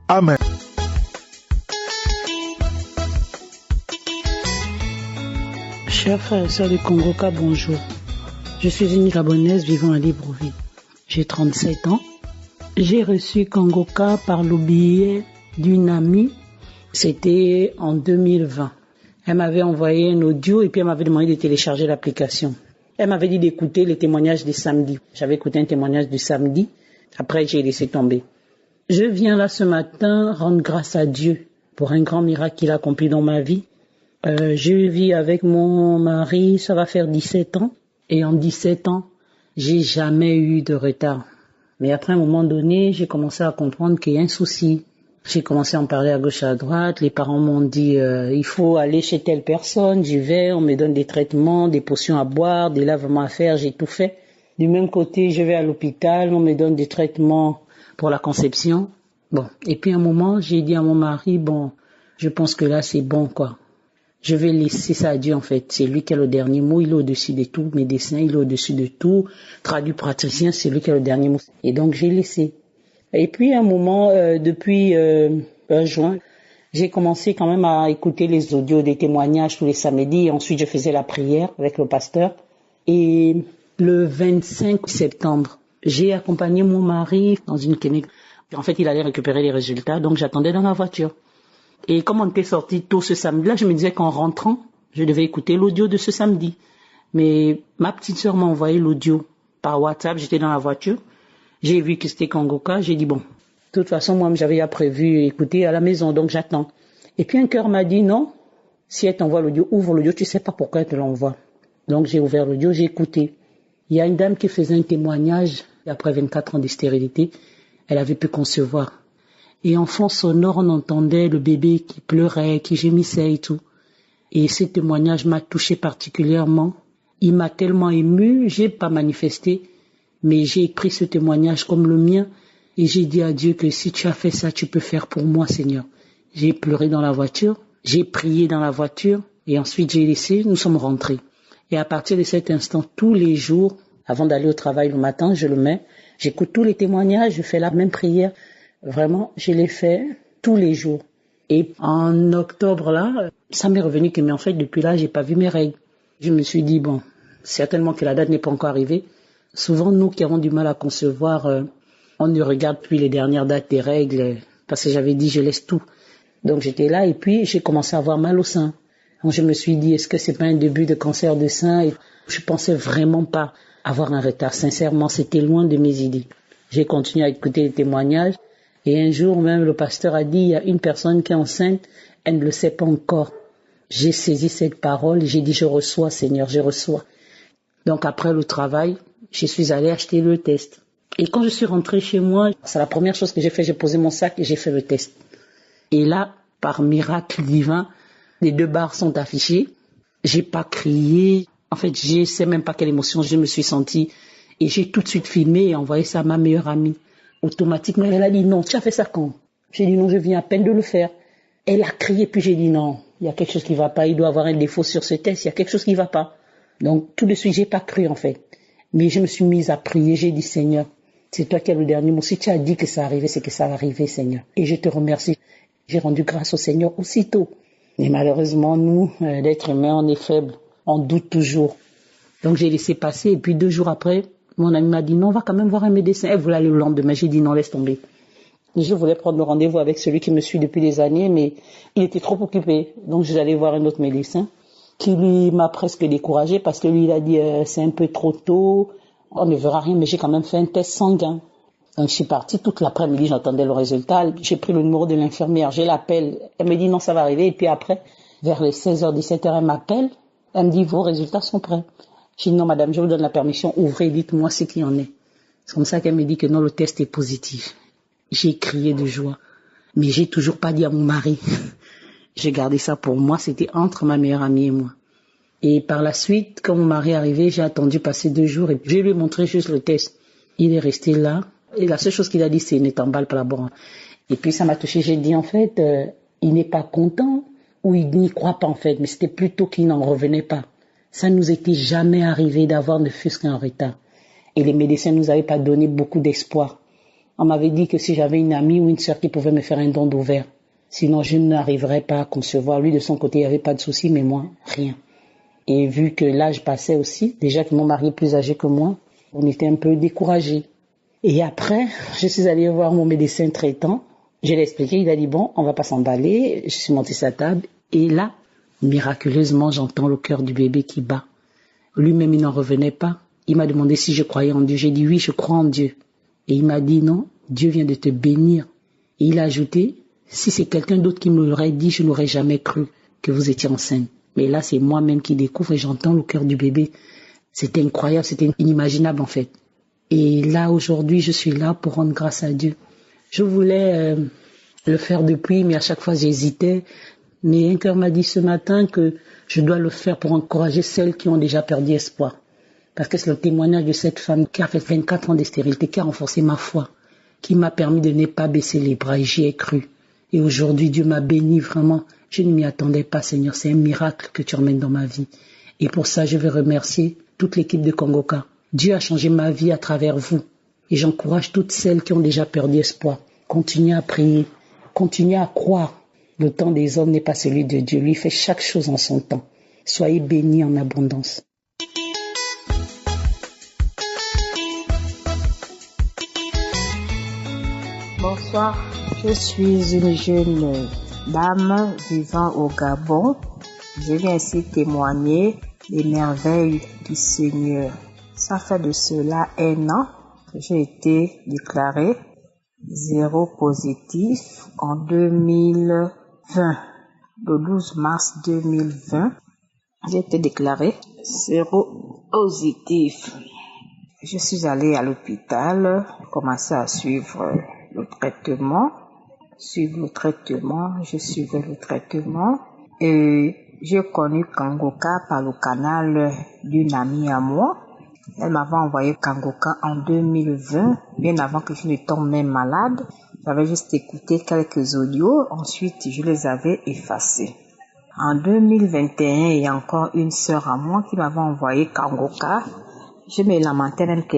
Speaker 3: Amen.
Speaker 4: Chers frères et sœurs du Congo-Ka, bonjour. Je suis une Gabonaise vivant à Libreville. J'ai 37 ans. J'ai reçu Congo-Ka par le biais d'une amie. C'était en 2020. Elle m'avait envoyé un audio et puis elle m'avait demandé de télécharger l'application. Elle m'avait dit d'écouter les témoignages du samedi. J'avais écouté un témoignage du samedi. Après, j'ai laissé tomber. Je viens là ce matin rendre grâce à Dieu pour un grand miracle qu'il a accompli dans ma vie. Je vis avec mon mari, ça va faire 17 ans. Et en 17 ans, j'ai jamais eu de retard. Mais après un moment donné, j'ai commencé à comprendre qu'il y a un souci. J'ai commencé à en parler à gauche et à droite. Les parents m'ont dit il faut aller chez telle personne. J'y vais, on me donne des traitements, des potions à boire, des lavements à faire, j'ai tout fait. Du même côté, je vais à l'hôpital, on me donne des traitements pour la conception. Bon, et puis à un moment, j'ai dit à mon mari, bon, je pense que là c'est bon quoi. Je vais laisser ça à Dieu en fait. C'est lui qui a le dernier mot, il est au-dessus de tout. Médecin, il est au-dessus de tout. Traduit praticien, c'est lui qui a le dernier mot. Et donc j'ai laissé. Et puis à un moment, depuis juin, j'ai commencé quand même à écouter les audios des témoignages tous les samedis. Et ensuite, je faisais la prière avec le pasteur. Et le 25 septembre, j'ai accompagné mon mari dans une clinique. En fait, il allait récupérer les résultats, donc j'attendais dans la voiture. Et comme on était sorti tôt ce samedi-là, je me disais qu'en rentrant, je devais écouter l'audio de ce samedi. Mais ma petite sœur m'a envoyé l'audio par WhatsApp, j'étais dans la voiture. J'ai vu que c'était Congo-Ka, j'ai dit bon, de toute façon, moi j'avais prévu écouter à la maison, donc j'attends. Et puis un cœur m'a dit non, si elle t'envoie l'audio, ouvre l'audio, tu sais pas pourquoi elle te l'envoie. Donc j'ai ouvert l'audio, j'ai écouté. Il y a une dame qui faisait un témoignage, après 24 ans de stérilité, elle avait pu concevoir. Et en fond sonore, on entendait le bébé qui pleurait, qui gémissait et tout. Et ce témoignage m'a touché particulièrement. Il m'a tellement ému, j'ai pas manifesté, mais j'ai écrit ce témoignage comme le mien. Et j'ai dit à Dieu que si tu as fait ça, tu peux faire pour moi, Seigneur. J'ai pleuré dans la voiture, j'ai prié dans la voiture, et ensuite j'ai laissé, nous sommes rentrés. Et à partir de cet instant, tous les jours, avant d'aller au travail le matin, je le mets, j'écoute tous les témoignages, je fais la même prière. Vraiment, je l'ai fait tous les jours. Et en octobre, là, ça m'est revenu que, mais en fait, depuis là, j'ai pas vu mes règles. Je me suis dit, bon, certainement que la date n'est pas encore arrivée. Souvent, nous qui avons du mal à concevoir, on ne regarde plus les dernières dates des règles, parce que j'avais dit, je laisse tout. Donc, j'étais là, et puis, j'ai commencé à avoir mal au sein. Donc, je me suis dit, est-ce que c'est pas un début de cancer de sein? Et je pensais vraiment pas avoir un retard. Sincèrement, c'était loin de mes idées. J'ai continué à écouter les témoignages. Et un jour même, le pasteur a dit, il y a une personne qui est enceinte, elle ne le sait pas encore. J'ai saisi cette parole et j'ai dit, je reçois, Seigneur, je reçois. Donc après le travail, je suis allée acheter le test. Et quand je suis rentrée chez moi, c'est la première chose que j'ai fait, j'ai posé mon sac et j'ai fait le test. Et là, par miracle divin, les 2 barres sont affichées. J'ai pas crié. En fait, je sais même pas quelle émotion je me suis sentie. Et j'ai tout de suite filmé et envoyé ça à ma meilleure amie. Automatiquement, elle a dit non, tu as fait ça quand? J'ai dit non, je viens à peine de le faire. Elle a crié, puis j'ai dit non, il y a quelque chose qui va pas, il doit avoir un défaut sur ce test, il y a quelque chose qui va pas. Donc tout de suite, j'ai pas cru en fait. Mais je me suis mise à prier, j'ai dit Seigneur, c'est toi qui as le dernier mot. Si tu as dit que ça arrivait, c'est que ça va arriver, Seigneur. Et je te remercie. J'ai rendu grâce au Seigneur aussitôt. Mais malheureusement, nous, l'être humain, on est faible. On doute toujours. Donc j'ai laissé passer. Et puis 2 jours après, mon ami m'a dit non, on va quand même voir un médecin. Elle voulait aller le lendemain. J'ai dit non, laisse tomber. Et je voulais prendre le rendez-vous avec celui qui me suit depuis des années, mais il était trop occupé. Donc j'allais voir un autre médecin qui lui m'a presque découragé parce que lui il a dit c'est un peu trop tôt, on ne verra rien, mais j'ai quand même fait un test sanguin. Donc je suis partie toute l'après-midi, j'attendais le résultat. J'ai pris le numéro de l'infirmière, je l'appelle. Elle me dit non, ça va arriver. Et puis après, vers les 16h, 17h, elle m'appelle. Elle me dit vos résultats sont prêts. Je dis non madame, je vous donne la permission, ouvrez, dites-moi ce qu'il y en est. C'est comme ça qu'elle me dit que non, le test est positif. J'ai crié de joie, mais j'ai toujours pas dit à mon mari. J'ai gardé ça pour moi, c'était entre ma meilleure amie et moi. Et par la suite, quand mon mari est arrivé, j'ai attendu passer 2 jours et je lui ai montré juste le test. Il est resté là et la seule chose qu'il a dit c'est ne t'emballe pas d'abord. Et puis ça m'a touché, j'ai dit en fait, il n'est pas content ou il n'y croit pas en fait, mais c'était plutôt qu'il n'en revenait pas. Ça nous était jamais arrivé d'avoir ne fût-ce qu'un retard. Et les médecins nous avaient pas donné beaucoup d'espoir. On m'avait dit que si j'avais une amie ou une sœur qui pouvait me faire un don d'ovaire, sinon je n'arriverais pas à concevoir. Lui, de son côté, il n'y avait pas de souci, mais moi, rien. Et vu que l'âge passait aussi, déjà que mon mari est plus âgé que moi, on était un peu découragés. Et après, je suis allée voir mon médecin traitant. Je l'ai expliqué, il a dit bon, on va pas s'emballer. Je suis montée sur sa table. Et là, miraculeusement, j'entends le cœur du bébé qui bat. Lui-même, il n'en revenait pas. Il m'a demandé si je croyais en Dieu. J'ai dit oui, je crois en Dieu. Et il m'a dit non, Dieu vient de te bénir. Et il a ajouté, si c'est quelqu'un d'autre qui me l'aurait dit, je n'aurais jamais cru que vous étiez enceinte. Mais là, c'est moi-même qui découvre et j'entends le cœur du bébé. C'était incroyable, c'était inimaginable en fait. Et là, aujourd'hui, je suis là pour rendre grâce à Dieu. Je voulais le faire depuis, mais à chaque fois, j'hésitais. Mais un cœur m'a dit ce matin que je dois le faire pour encourager celles qui ont déjà perdu espoir. Parce que c'est le témoignage de cette femme qui a fait 24 ans de stérilité, qui a renforcé ma foi, qui m'a permis de ne pas baisser les bras et j'y ai cru. Et aujourd'hui, Dieu m'a béni vraiment. Je ne m'y attendais pas, Seigneur. C'est un miracle que tu emmènes dans ma vie. Et pour ça, je veux remercier toute l'équipe de Congoca. Dieu a changé ma vie à travers vous. Et j'encourage toutes celles qui ont déjà perdu espoir. Continuez à prier. Continuez à croire. Le temps des hommes n'est pas celui de Dieu. Lui fait chaque chose en son temps. Soyez bénis en abondance.
Speaker 5: Bonsoir, je suis une jeune dame vivant au Gabon. Je viens ici témoigner des merveilles du Seigneur. Ça fait de cela 1 an que j'ai été déclarée séropositif en 2020. Le 12 mars 2020, j'ai été déclarée séropositif. Je suis allée à l'hôpital, commencé à suivre le traitement, je suivais le traitement et j'ai connu Kangoka par le canal d'une amie à moi. Elle m'avait envoyé Kangoka en 2020, bien avant que je ne tombe même malade. J'avais juste écouté quelques audios, ensuite je les avais effacés. En 2021, il y a encore une sœur à moi qui m'avait envoyé Kangoka. Je me lamentais même que,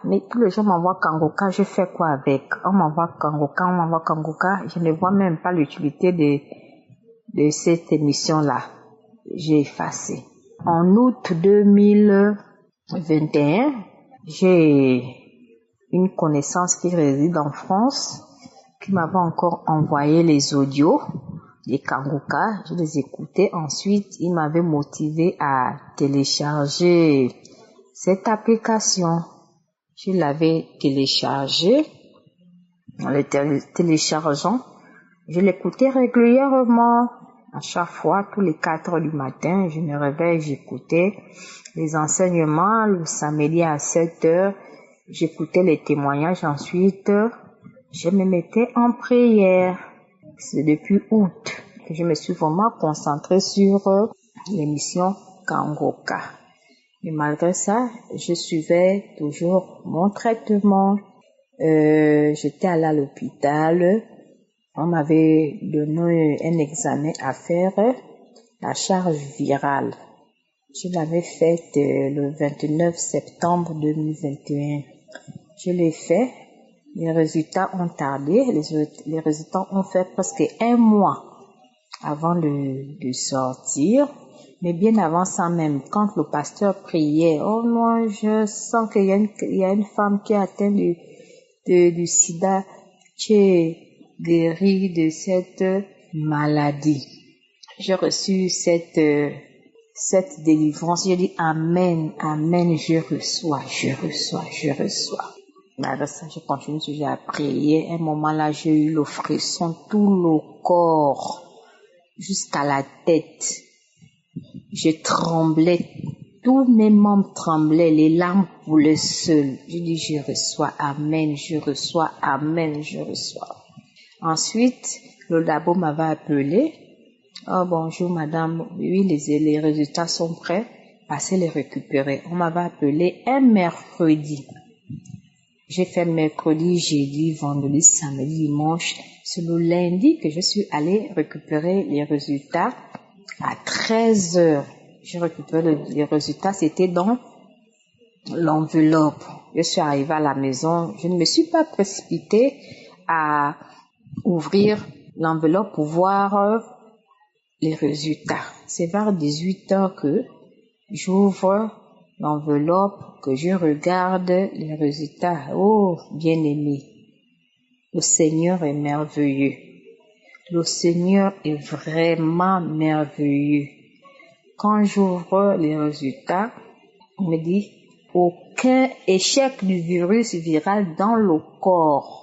Speaker 5: mais tous les gens m'envoient Kangoka, je fais quoi avec? On m'envoie Kangoka, je ne vois même pas l'utilité de cette émission-là. J'ai effacé. En août 2021, j'ai une connaissance qui réside en France, qui m'avait encore envoyé les audios des Kangoka. Je les écoutais. Ensuite, il m'avait motivé à télécharger cette application. Je l'avais téléchargée. En le téléchargeant, je l'écoutais régulièrement. À chaque fois, tous les 4 heures du matin, je me réveille, j'écoutais les enseignements. Le samedi à 7 heures, j'écoutais les témoignages. Ensuite, je me mettais en prière. C'est depuis août que je me suis vraiment concentrée sur l'émission Kangoka. Mais malgré ça, je suivais toujours mon traitement. J'étais allée à l'hôpital. On m'avait donné un examen à faire, la charge virale. Je l'avais faite le 29 septembre 2021. Je l'ai fait. Les résultats ont tardé. Les résultats ont fait presque 1 mois avant de sortir. Mais bien avant ça même, quand le pasteur priait, oh non, je sens qu'il y a une femme qui est atteinte du sida, qui est guérie de cette maladie. J'ai reçu cette délivrance. J'ai dit amen, amen, je reçois. Après ça, je continue toujours à prier. À un moment là, j'ai eu le frisson, tout le corps, jusqu'à la tête. Je tremblais, tous mes membres tremblaient, les larmes coulaient seules. Je dis, je reçois, amen, je reçois, amen, je reçois. Ensuite, le labo m'avait appelé. Oh, bonjour madame, oui, les résultats sont prêts, passez les récupérer. On m'avait appelé un mercredi. J'ai fait mercredi, jeudi, vendredi, samedi, dimanche. C'est le lundi que je suis allée récupérer les résultats à 13h. J'ai récupéré les résultats, c'était dans l'enveloppe. Je suis arrivée à la maison, je ne me suis pas précipitée à ouvrir l'enveloppe pour voir les résultats. C'est vers 18h que j'ouvre l'enveloppe, que je regarde les résultats. Oh, bien-aimé, le Seigneur est merveilleux. Le Seigneur est vraiment merveilleux. Quand j'ouvre les résultats, on me dit aucun échec du virus viral dans le corps.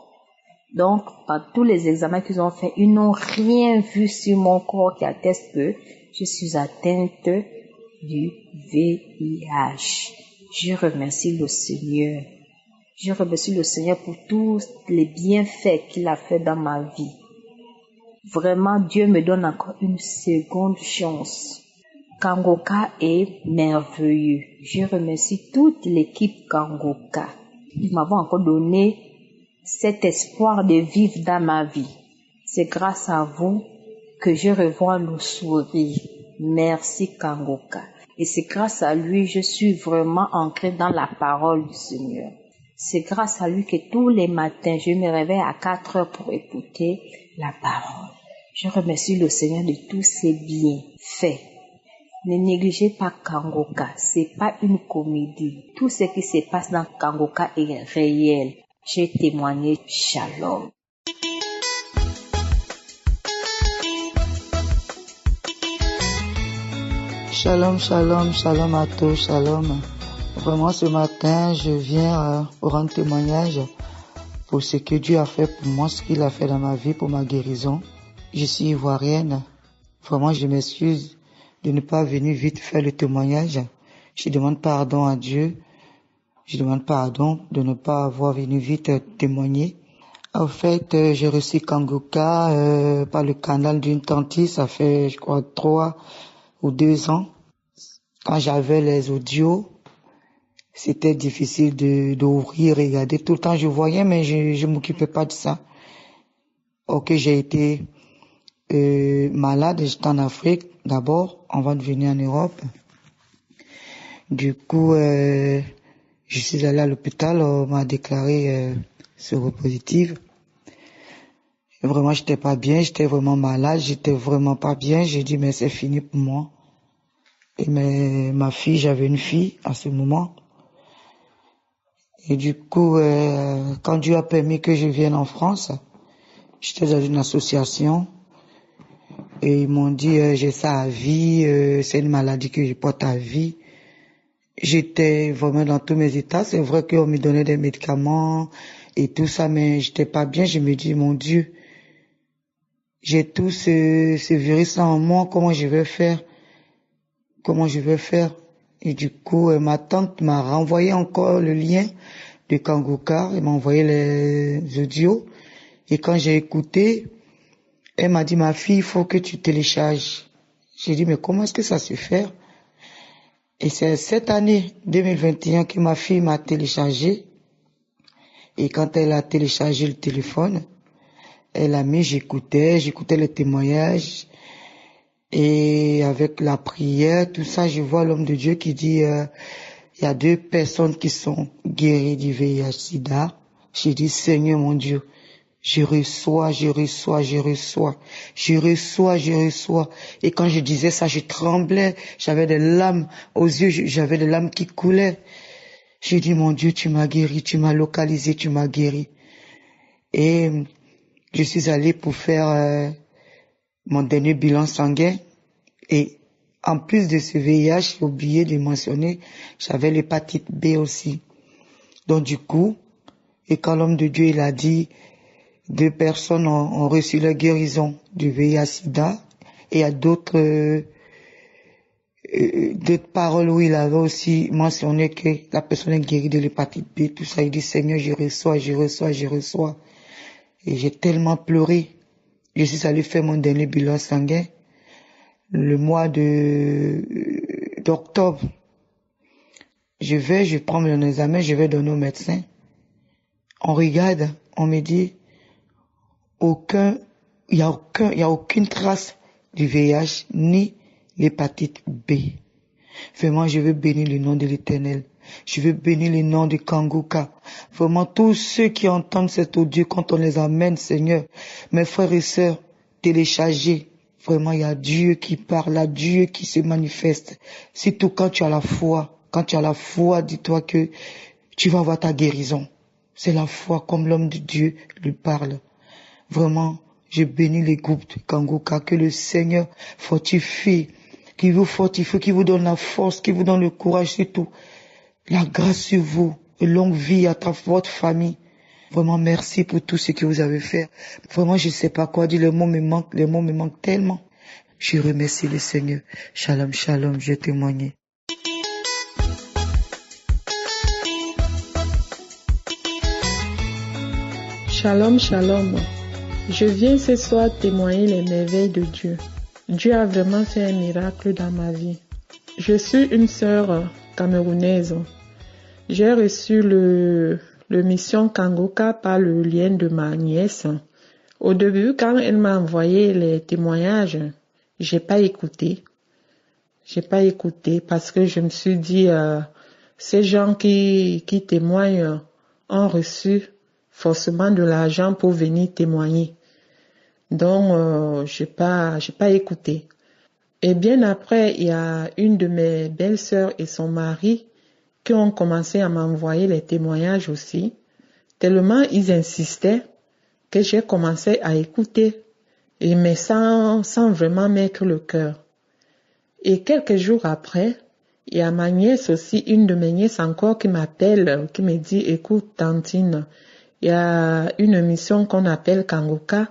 Speaker 5: Donc, par tous les examens qu'ils ont fait, ils n'ont rien vu sur mon corps qui atteste que je suis atteinte du VIH. Je remercie le Seigneur. Je remercie le Seigneur pour tous les bienfaits qu'il a fait dans ma vie. Vraiment, Dieu me donne encore une seconde chance. Kangoka est merveilleux. Je remercie toute l'équipe Kangoka. Ils m'ont encore donné cet espoir de vivre dans ma vie. C'est grâce à vous que je revois le sourire. Merci Kangoka. Et c'est grâce à lui, je suis vraiment ancrée dans la parole du Seigneur. C'est grâce à lui que tous les matins, je me réveille à 4h pour écouter la parole. Je remercie le Seigneur de tous ses bienfaits. Ne négligez pas Kangoka, c'est pas une comédie. Tout ce qui se passe dans Kangoka est réel. J'ai témoigné. Shalom.
Speaker 6: Shalom, shalom, shalom à tous, shalom. Vraiment ce matin, je viens pour rendre témoignage pour ce que Dieu a fait pour moi, ce qu'il a fait dans ma vie, pour ma guérison. Je suis ivoirienne. Vraiment, je m'excuse de ne pas venir vite faire le témoignage. Je demande pardon à Dieu. Je demande pardon de ne pas avoir venu vite témoigner. En fait, j'ai reçu Kangoka par le canal d'une tante, ça fait, je crois, 3 ou 2 ans. Quand j'avais les audios, c'était difficile d'ouvrir, regarder. Tout le temps, je voyais, mais je m'occupais pas de ça. Ok, j'ai été malade, j'étais en Afrique d'abord, avant de venir en Europe. Du coup, je suis allé à l'hôpital, on m'a déclaré séropositive. Vraiment, j'étais pas bien, j'étais vraiment malade, j'étais vraiment pas bien. J'ai dit, mais c'est fini pour moi. Et ma fille, j'avais une fille à ce moment. Et du coup, quand Dieu a permis que je vienne en France, j'étais dans une association. Et ils m'ont dit, j'ai ça à vie, c'est une maladie que je porte à vie. J'étais vraiment dans tous mes états. C'est vrai qu'on me donnait des médicaments et tout ça, mais j'étais pas bien. Je me dis, mon Dieu, j'ai tout ce virus en moi, comment je vais faire? Et du coup, ma tante m'a renvoyé encore le lien de Kangoka, elle m'a envoyé les audios. Et quand j'ai écouté, elle m'a dit, ma fille, il faut que tu télécharges. J'ai dit, mais comment est-ce que ça se fait? Et c'est cette année 2021 que ma fille m'a téléchargé. Et quand elle a téléchargé le téléphone, elle a mis, j'écoutais les témoignages. Et avec la prière, tout ça, je vois l'homme de Dieu qui dit, il y a 2 personnes qui sont guéries du VIH-Sida. J'ai dit, Seigneur mon Dieu, Je reçois. Et quand je disais ça, je tremblais. J'avais des larmes aux yeux, j'avais des larmes qui coulaient. J'ai dit, mon Dieu, tu m'as guéri, tu m'as localisé, tu m'as guéri. Et je suis allée pour faire mon dernier bilan sanguin. Et en plus de ce VIH, j'ai oublié de mentionner, j'avais l'hépatite B aussi. Donc du coup, et quand l'homme de Dieu il a dit, 2 personnes ont reçu la guérison du VIH-Sida, et il y a d'autres paroles où il avait aussi mentionné que la personne est guérie de l'hépatite B, tout ça. Il dit, Seigneur, je reçois. Et j'ai tellement pleuré. Je suis allé faire mon dernier bilan sanguin le mois d'octobre. Je prends mon examen, je vais donner au médecin. On regarde, on me dit, il y a aucune trace du VIH ni l'hépatite B. Vraiment, je veux bénir le nom de l'Éternel. Je veux bénir le nom de Kangoka. Vraiment, tous ceux qui entendent cet audio, quand on les amène, Seigneur, mes frères et sœurs, téléchargez. Vraiment, il y a Dieu qui parle, il y a Dieu qui se manifeste. Surtout quand tu as la foi. Quand tu as la foi, dis-toi que tu vas avoir ta guérison. C'est la foi comme l'homme de Dieu lui parle. Vraiment, je bénis les groupes de Kangoka, que le Seigneur fortifie, qui vous fortifie, qui vous donne la force, qui vous donne le courage, surtout la grâce sur vous, et longue vie à votre famille. Vraiment, merci pour tout ce que vous avez fait. Vraiment, je ne sais pas quoi dire, les mots me manquent tellement. Je remercie le Seigneur. Shalom, shalom, je témoigne.
Speaker 7: Shalom, shalom. Je viens ce soir témoigner les merveilles de Dieu. Dieu a vraiment fait un miracle dans ma vie. Je suis une sœur camerounaise. J'ai reçu le mission Kangoka par le lien de ma nièce. Au début, quand elle m'a envoyé les témoignages, j'ai pas écouté parce que je me suis dit, ces gens qui témoignent ont reçu forcément de l'argent pour venir témoigner. Donc, j'ai pas écouté. Et bien après, il y a une de mes belles-sœurs et son mari qui ont commencé à m'envoyer les témoignages aussi. Tellement ils insistaient que j'ai commencé à écouter, mais sans vraiment mettre le cœur. Et quelques jours après, il y a ma nièce aussi, une de mes nièces encore qui m'appelle, qui me dit, écoute Tantine, il y a une mission qu'on appelle Kangoka.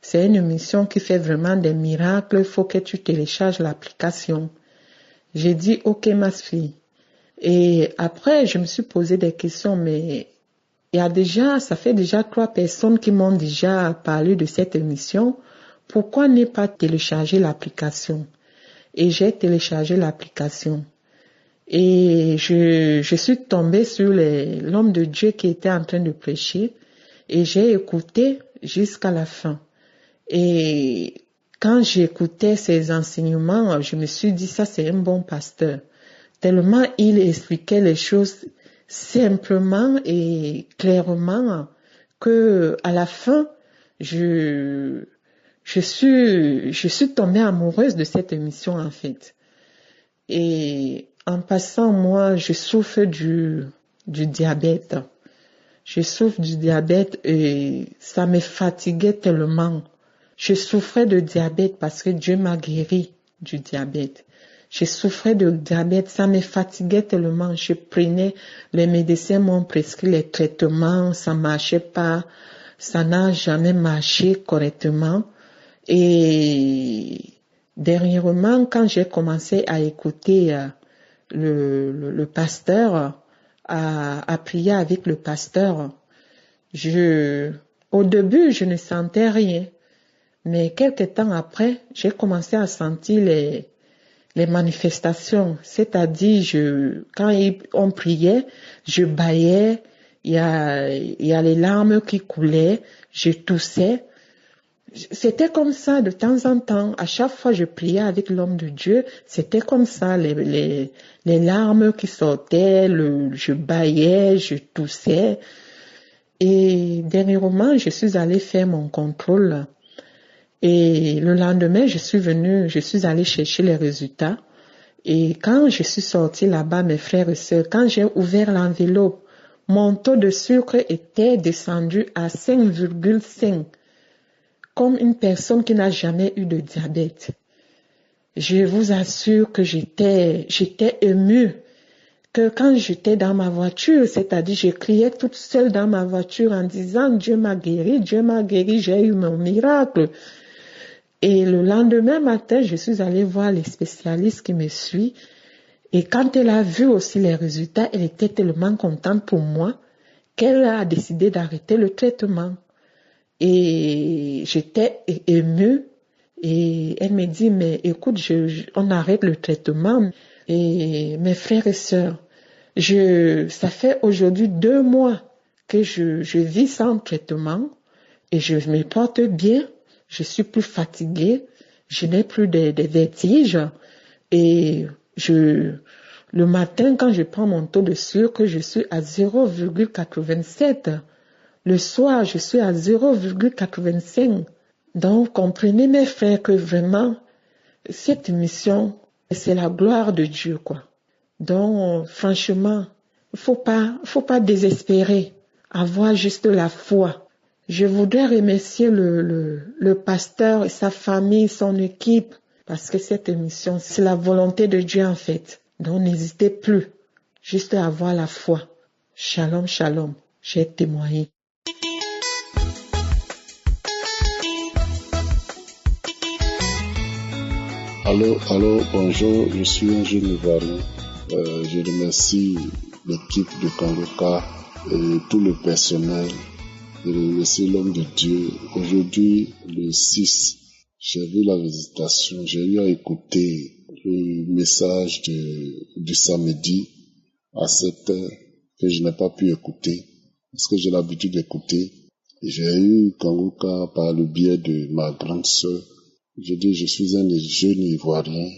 Speaker 7: C'est une mission qui fait vraiment des miracles. Il faut que tu télécharges l'application. J'ai dit, ok ma fille. Et après, je me suis posé des questions, mais ça fait déjà 3 personnes qui m'ont déjà parlé de cette émission. Pourquoi ne pas télécharger l'application? Et j'ai téléchargé l'application. Et je suis tombée sur l'homme de Dieu qui était en train de prêcher et j'ai écouté jusqu'à la fin. Et quand j'écoutais ses enseignements, je me suis dit, ça c'est un bon pasteur. Tellement il expliquait les choses simplement et clairement que à la fin, je suis tombée amoureuse de cette émission en fait. Et en passant, moi, je souffre du diabète. Je souffre du diabète et ça me fatiguait tellement. Je souffrais de diabète parce que Dieu m'a guéri du diabète. Je souffrais de diabète, ça me fatiguait tellement. Je prenais, les médecins m'ont prescrit les traitements, ça marchait pas, ça n'a jamais marché correctement. Et dernièrement, quand j'ai commencé à écouter le pasteur, à prier avec le pasteur, au début, je ne sentais rien. Mais quelque temps après, j'ai commencé à sentir les manifestations. C'est-à-dire, quand on priait, je bâillais, il y a les larmes qui coulaient, je toussais. C'était comme ça de temps en temps. À chaque fois que je priais avec l'homme de Dieu, c'était comme ça, les larmes qui sortaient, je bâillais, je toussais. Et dernièrement, je suis allée faire mon contrôle. Et le lendemain, je suis allée chercher les résultats. Et quand je suis sortie là-bas, mes frères et sœurs, quand j'ai ouvert l'enveloppe, mon taux de sucre était descendu à 5,5, comme une personne qui n'a jamais eu de diabète. Je vous assure que j'étais émue, que quand j'étais dans ma voiture, c'est-à-dire je criais toute seule dans ma voiture en disant « Dieu m'a guéri, j'ai eu mon miracle ». Et le lendemain matin, je suis allée voir les spécialistes qui me suivent. Et quand elle a vu aussi les résultats, elle était tellement contente pour moi qu'elle a décidé d'arrêter le traitement. Et j'étais émue. Et elle me dit, mais écoute, on arrête le traitement. Et mes frères et sœurs, ça fait aujourd'hui 2 mois que je vis sans traitement et je me porte bien. Je suis plus fatiguée, je n'ai plus de vertiges et le matin quand je prends mon taux de sucre, je suis à 0,87. Le soir, je suis à 0,85. Donc, comprenez mes frères que vraiment, cette mission, c'est la gloire de Dieu, quoi. Donc, franchement, faut pas désespérer, avoir juste la foi. Je voudrais remercier le pasteur et sa famille, son équipe, parce que cette émission, c'est la volonté de Dieu en fait. Donc n'hésitez plus, juste à avoir la foi. Shalom, shalom, j'ai témoigné.
Speaker 8: Allô, bonjour, je suis un jeune Ivoirien. Je remercie l'équipe de Kangoka et tout le personnel. Je remercie l'homme de Dieu. Aujourd'hui, le 6, j'ai vu la visitation, j'ai eu à écouter le message du samedi à 7h que je n'ai pas pu écouter parce que j'ai l'habitude d'écouter. J'ai eu Kangoka par le biais de ma grande sœur. Je dis, je suis un jeune Ivoirien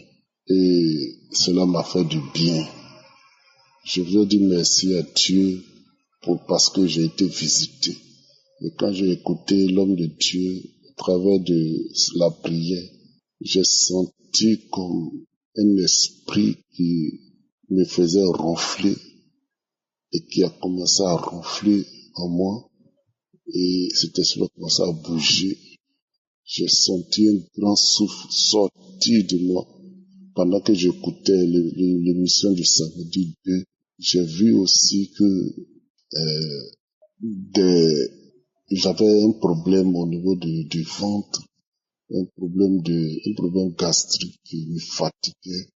Speaker 8: et cela m'a fait du bien. Je veux dire merci à Dieu parce que j'ai été visité. Et quand j'ai écouté l'homme de Dieu à travers de la prière, j'ai senti comme un esprit qui me faisait ronfler et qui a commencé à ronfler en moi. Et cet esprit a commencé à bouger. J'ai senti un grand souffle sortir de moi. Pendant que j'écoutais l'émission du samedi 2, j'ai vu aussi que j'avais un problème au niveau du ventre, un problème gastrique qui me fatiguait.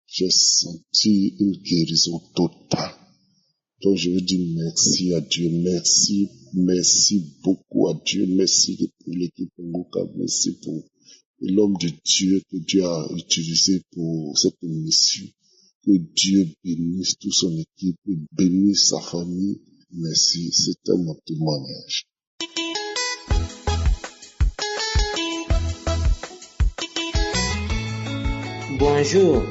Speaker 8: J'ai senti une guérison totale. Donc je veux dire merci à Dieu, merci beaucoup à Dieu, merci pour l'équipe Kangoka, merci pour l'homme de Dieu que Dieu a utilisé pour cette mission. Que Dieu bénisse toute son équipe, bénisse sa famille. Merci, c'était mon témoignage.
Speaker 9: Bonjour,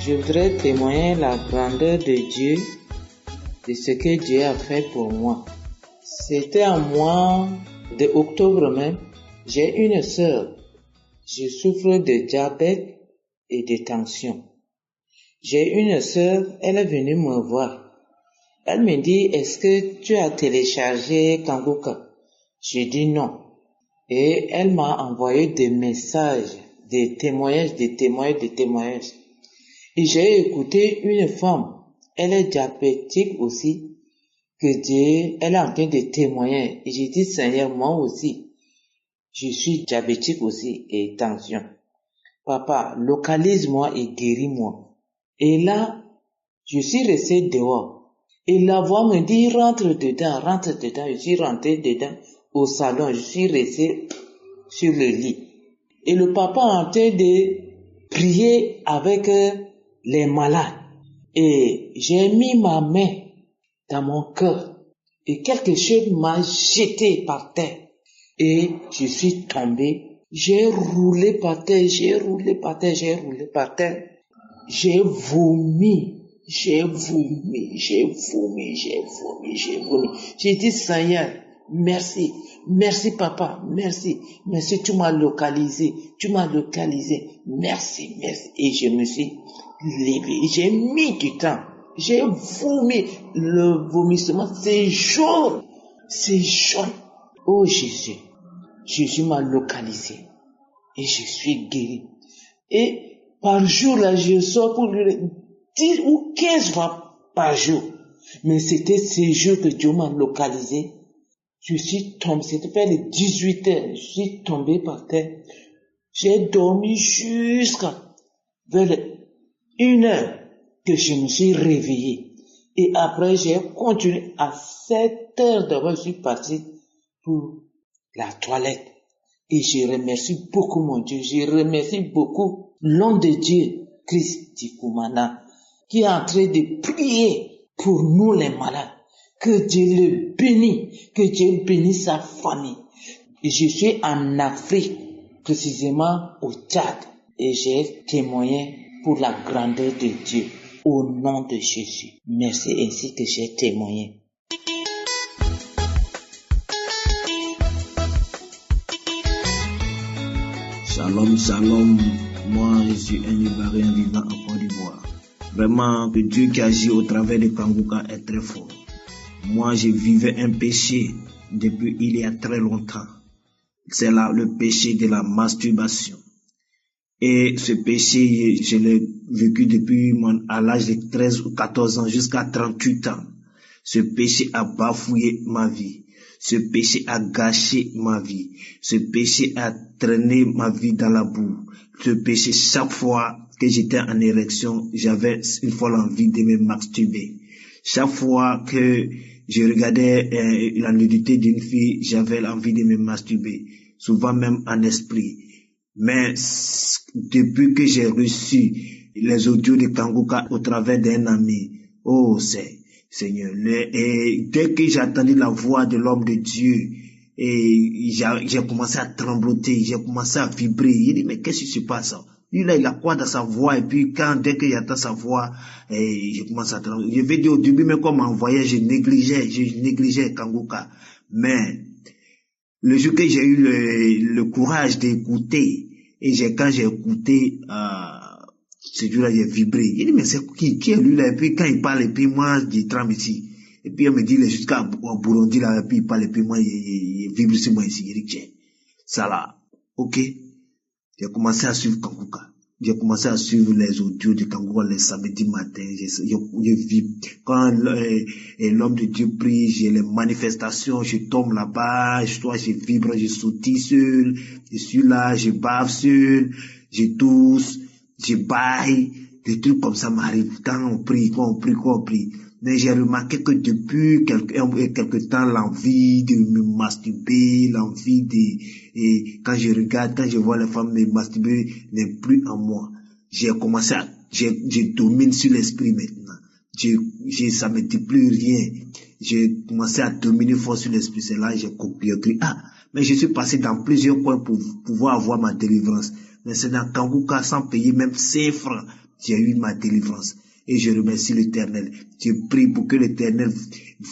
Speaker 9: je voudrais témoigner la grandeur de Dieu, de ce que Dieu a fait pour moi. C'était en mois d'octobre même, j'ai une sœur. Je souffre de diabète et de tension. J'ai une sœur, elle est venue me voir. Elle me dit, est-ce que tu as téléchargé Kangoka? J'ai dit non. Et elle m'a envoyé des messages, des témoignages. Et j'ai écouté une femme, elle est diabétique aussi, elle est en train de témoigner. Et j'ai dit, Seigneur, moi aussi, je suis diabétique aussi et tension. Papa, localise-moi et guéris-moi. Et là, je suis resté dehors. Et la voix me dit, rentre dedans. Je suis rentré dedans au salon, je suis resté sur le lit. Et le papa est en train de prier avec les malades. Et j'ai mis ma main dans mon cœur. Et quelque chose m'a jeté par terre. Et je suis tombé. J'ai roulé par terre. J'ai vomi. J'ai vomi. J'ai dit, Seigneur, merci. Merci, papa. Merci. Merci, tu m'as localisé. Merci. Et je me suis levé. J'ai mis du temps. J'ai vomi. Le vomissement, c'est jaune. Oh Jésus. Jésus m'a localisé. Et je suis guéri. Et par jour, là, je sors pour lui 10 ou 15 fois par jour. Mais c'était ces jours que Dieu m'a localisé. Je suis tombé, c'était vers les 18 heures. Je suis tombé par terre. J'ai dormi jusqu'à vers les 1 heure que je me suis réveillé. Et après, j'ai continué à 7 heures d'abord, je suis parti pour la toilette. Et je remercie beaucoup mon Dieu. Je remercie beaucoup l'homme de Dieu, Christ Tikumana, qui est en train de prier pour nous les malades. Que Dieu le bénisse, que Dieu bénisse sa famille. Et je suis en Afrique, précisément au Tchad, et j'ai témoigné pour la grandeur de Dieu, au nom de Jésus. Merci, ainsi que j'ai témoigné.
Speaker 10: Shalom, moi je suis un Ivoirien vivant en Côte d'Ivoire. Vraiment que Dieu qui agit au travers de Kangouka est très fort. Moi je vivais un péché depuis il y a très longtemps. C'est là le péché de la masturbation. Et ce péché, je l'ai vécu depuis à l'âge de 13 ou 14 ans jusqu'à 38 ans. Ce péché a bafoué ma vie. Ce péché a gâché ma vie. Ce péché a traîné ma vie dans la boue. Ce péché, chaque fois que j'étais en érection, j'avais une folle envie de me masturber. Chaque fois que je regardais la nudité d'une fille, j'avais envie de me masturber. Souvent même en esprit. Mais depuis que j'ai reçu les audios de Kangouka au travers d'un ami, oh Seigneur, et dès que j'ai entendu la voix de l'homme de Dieu, et j'ai commencé à trembloter, j'ai commencé à vibrer. Il dit, mais qu'est-ce qui se passe? Lui là, il a quoi dans sa voix? Et puis dès que j'entends sa voix, je commence à trembler. Je vais dire au début, même comme en voyage, je négligeais Kangouka. Mais le jour que j'ai eu le courage d'écouter, et quand j'ai écouté, ce jour-là, j'ai vibré. Il dit, mais c'est qui est lui là? Et puis quand il parle, et puis moi, je tremble ici. Et puis il me dit, jusqu'à Burundi là, et puis il parle, et puis moi, il vibre sur moi ici. Il dit, tiens, ça là, ok. J'ai commencé à suivre Kangouka. J'ai commencé à suivre les audios de Kangouka les samedis matin. Je vibre. Quand l'homme de Dieu prie, j'ai les manifestations, je tombe là-bas, je vibre, je sautille seul, je suis là, je bave seul, je tousse, je baille, des trucs comme ça m'arrivent quand on prie. Mais j'ai remarqué que depuis quelque temps, l'envie de me masturber, l'envie et quand je vois les femmes me masturber n'est plus en moi. Je domine sur l'esprit maintenant. Ça me dit plus rien. J'ai commencé à dominer fort sur l'esprit. C'est là que j'ai compris. Mais je suis passé dans plusieurs coins pour pouvoir avoir ma délivrance. Mais c'est dans Kangouka, sans payer même 5 francs, j'ai eu ma délivrance. Et je remercie l'Éternel. Je prie pour que l'Éternel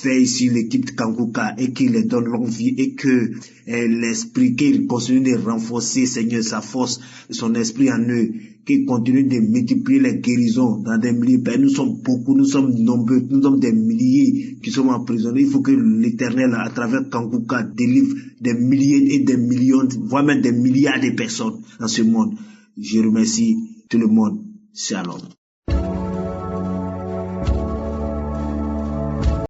Speaker 10: veille sur l'équipe de Kangouka et qu'il leur donne longue vie et que l'esprit, qu'il continue de renforcer, Seigneur, sa force, son esprit en eux, qu'il continue de multiplier les guérisons dans des milliers. Nous sommes beaucoup, nous sommes nombreux, nous sommes des milliers qui sommes emprisonnés. Il faut que l'Éternel, à travers Kangouka, délivre des milliers et des millions, voire même des milliards de personnes dans ce monde. Je remercie tout le monde. Shalom.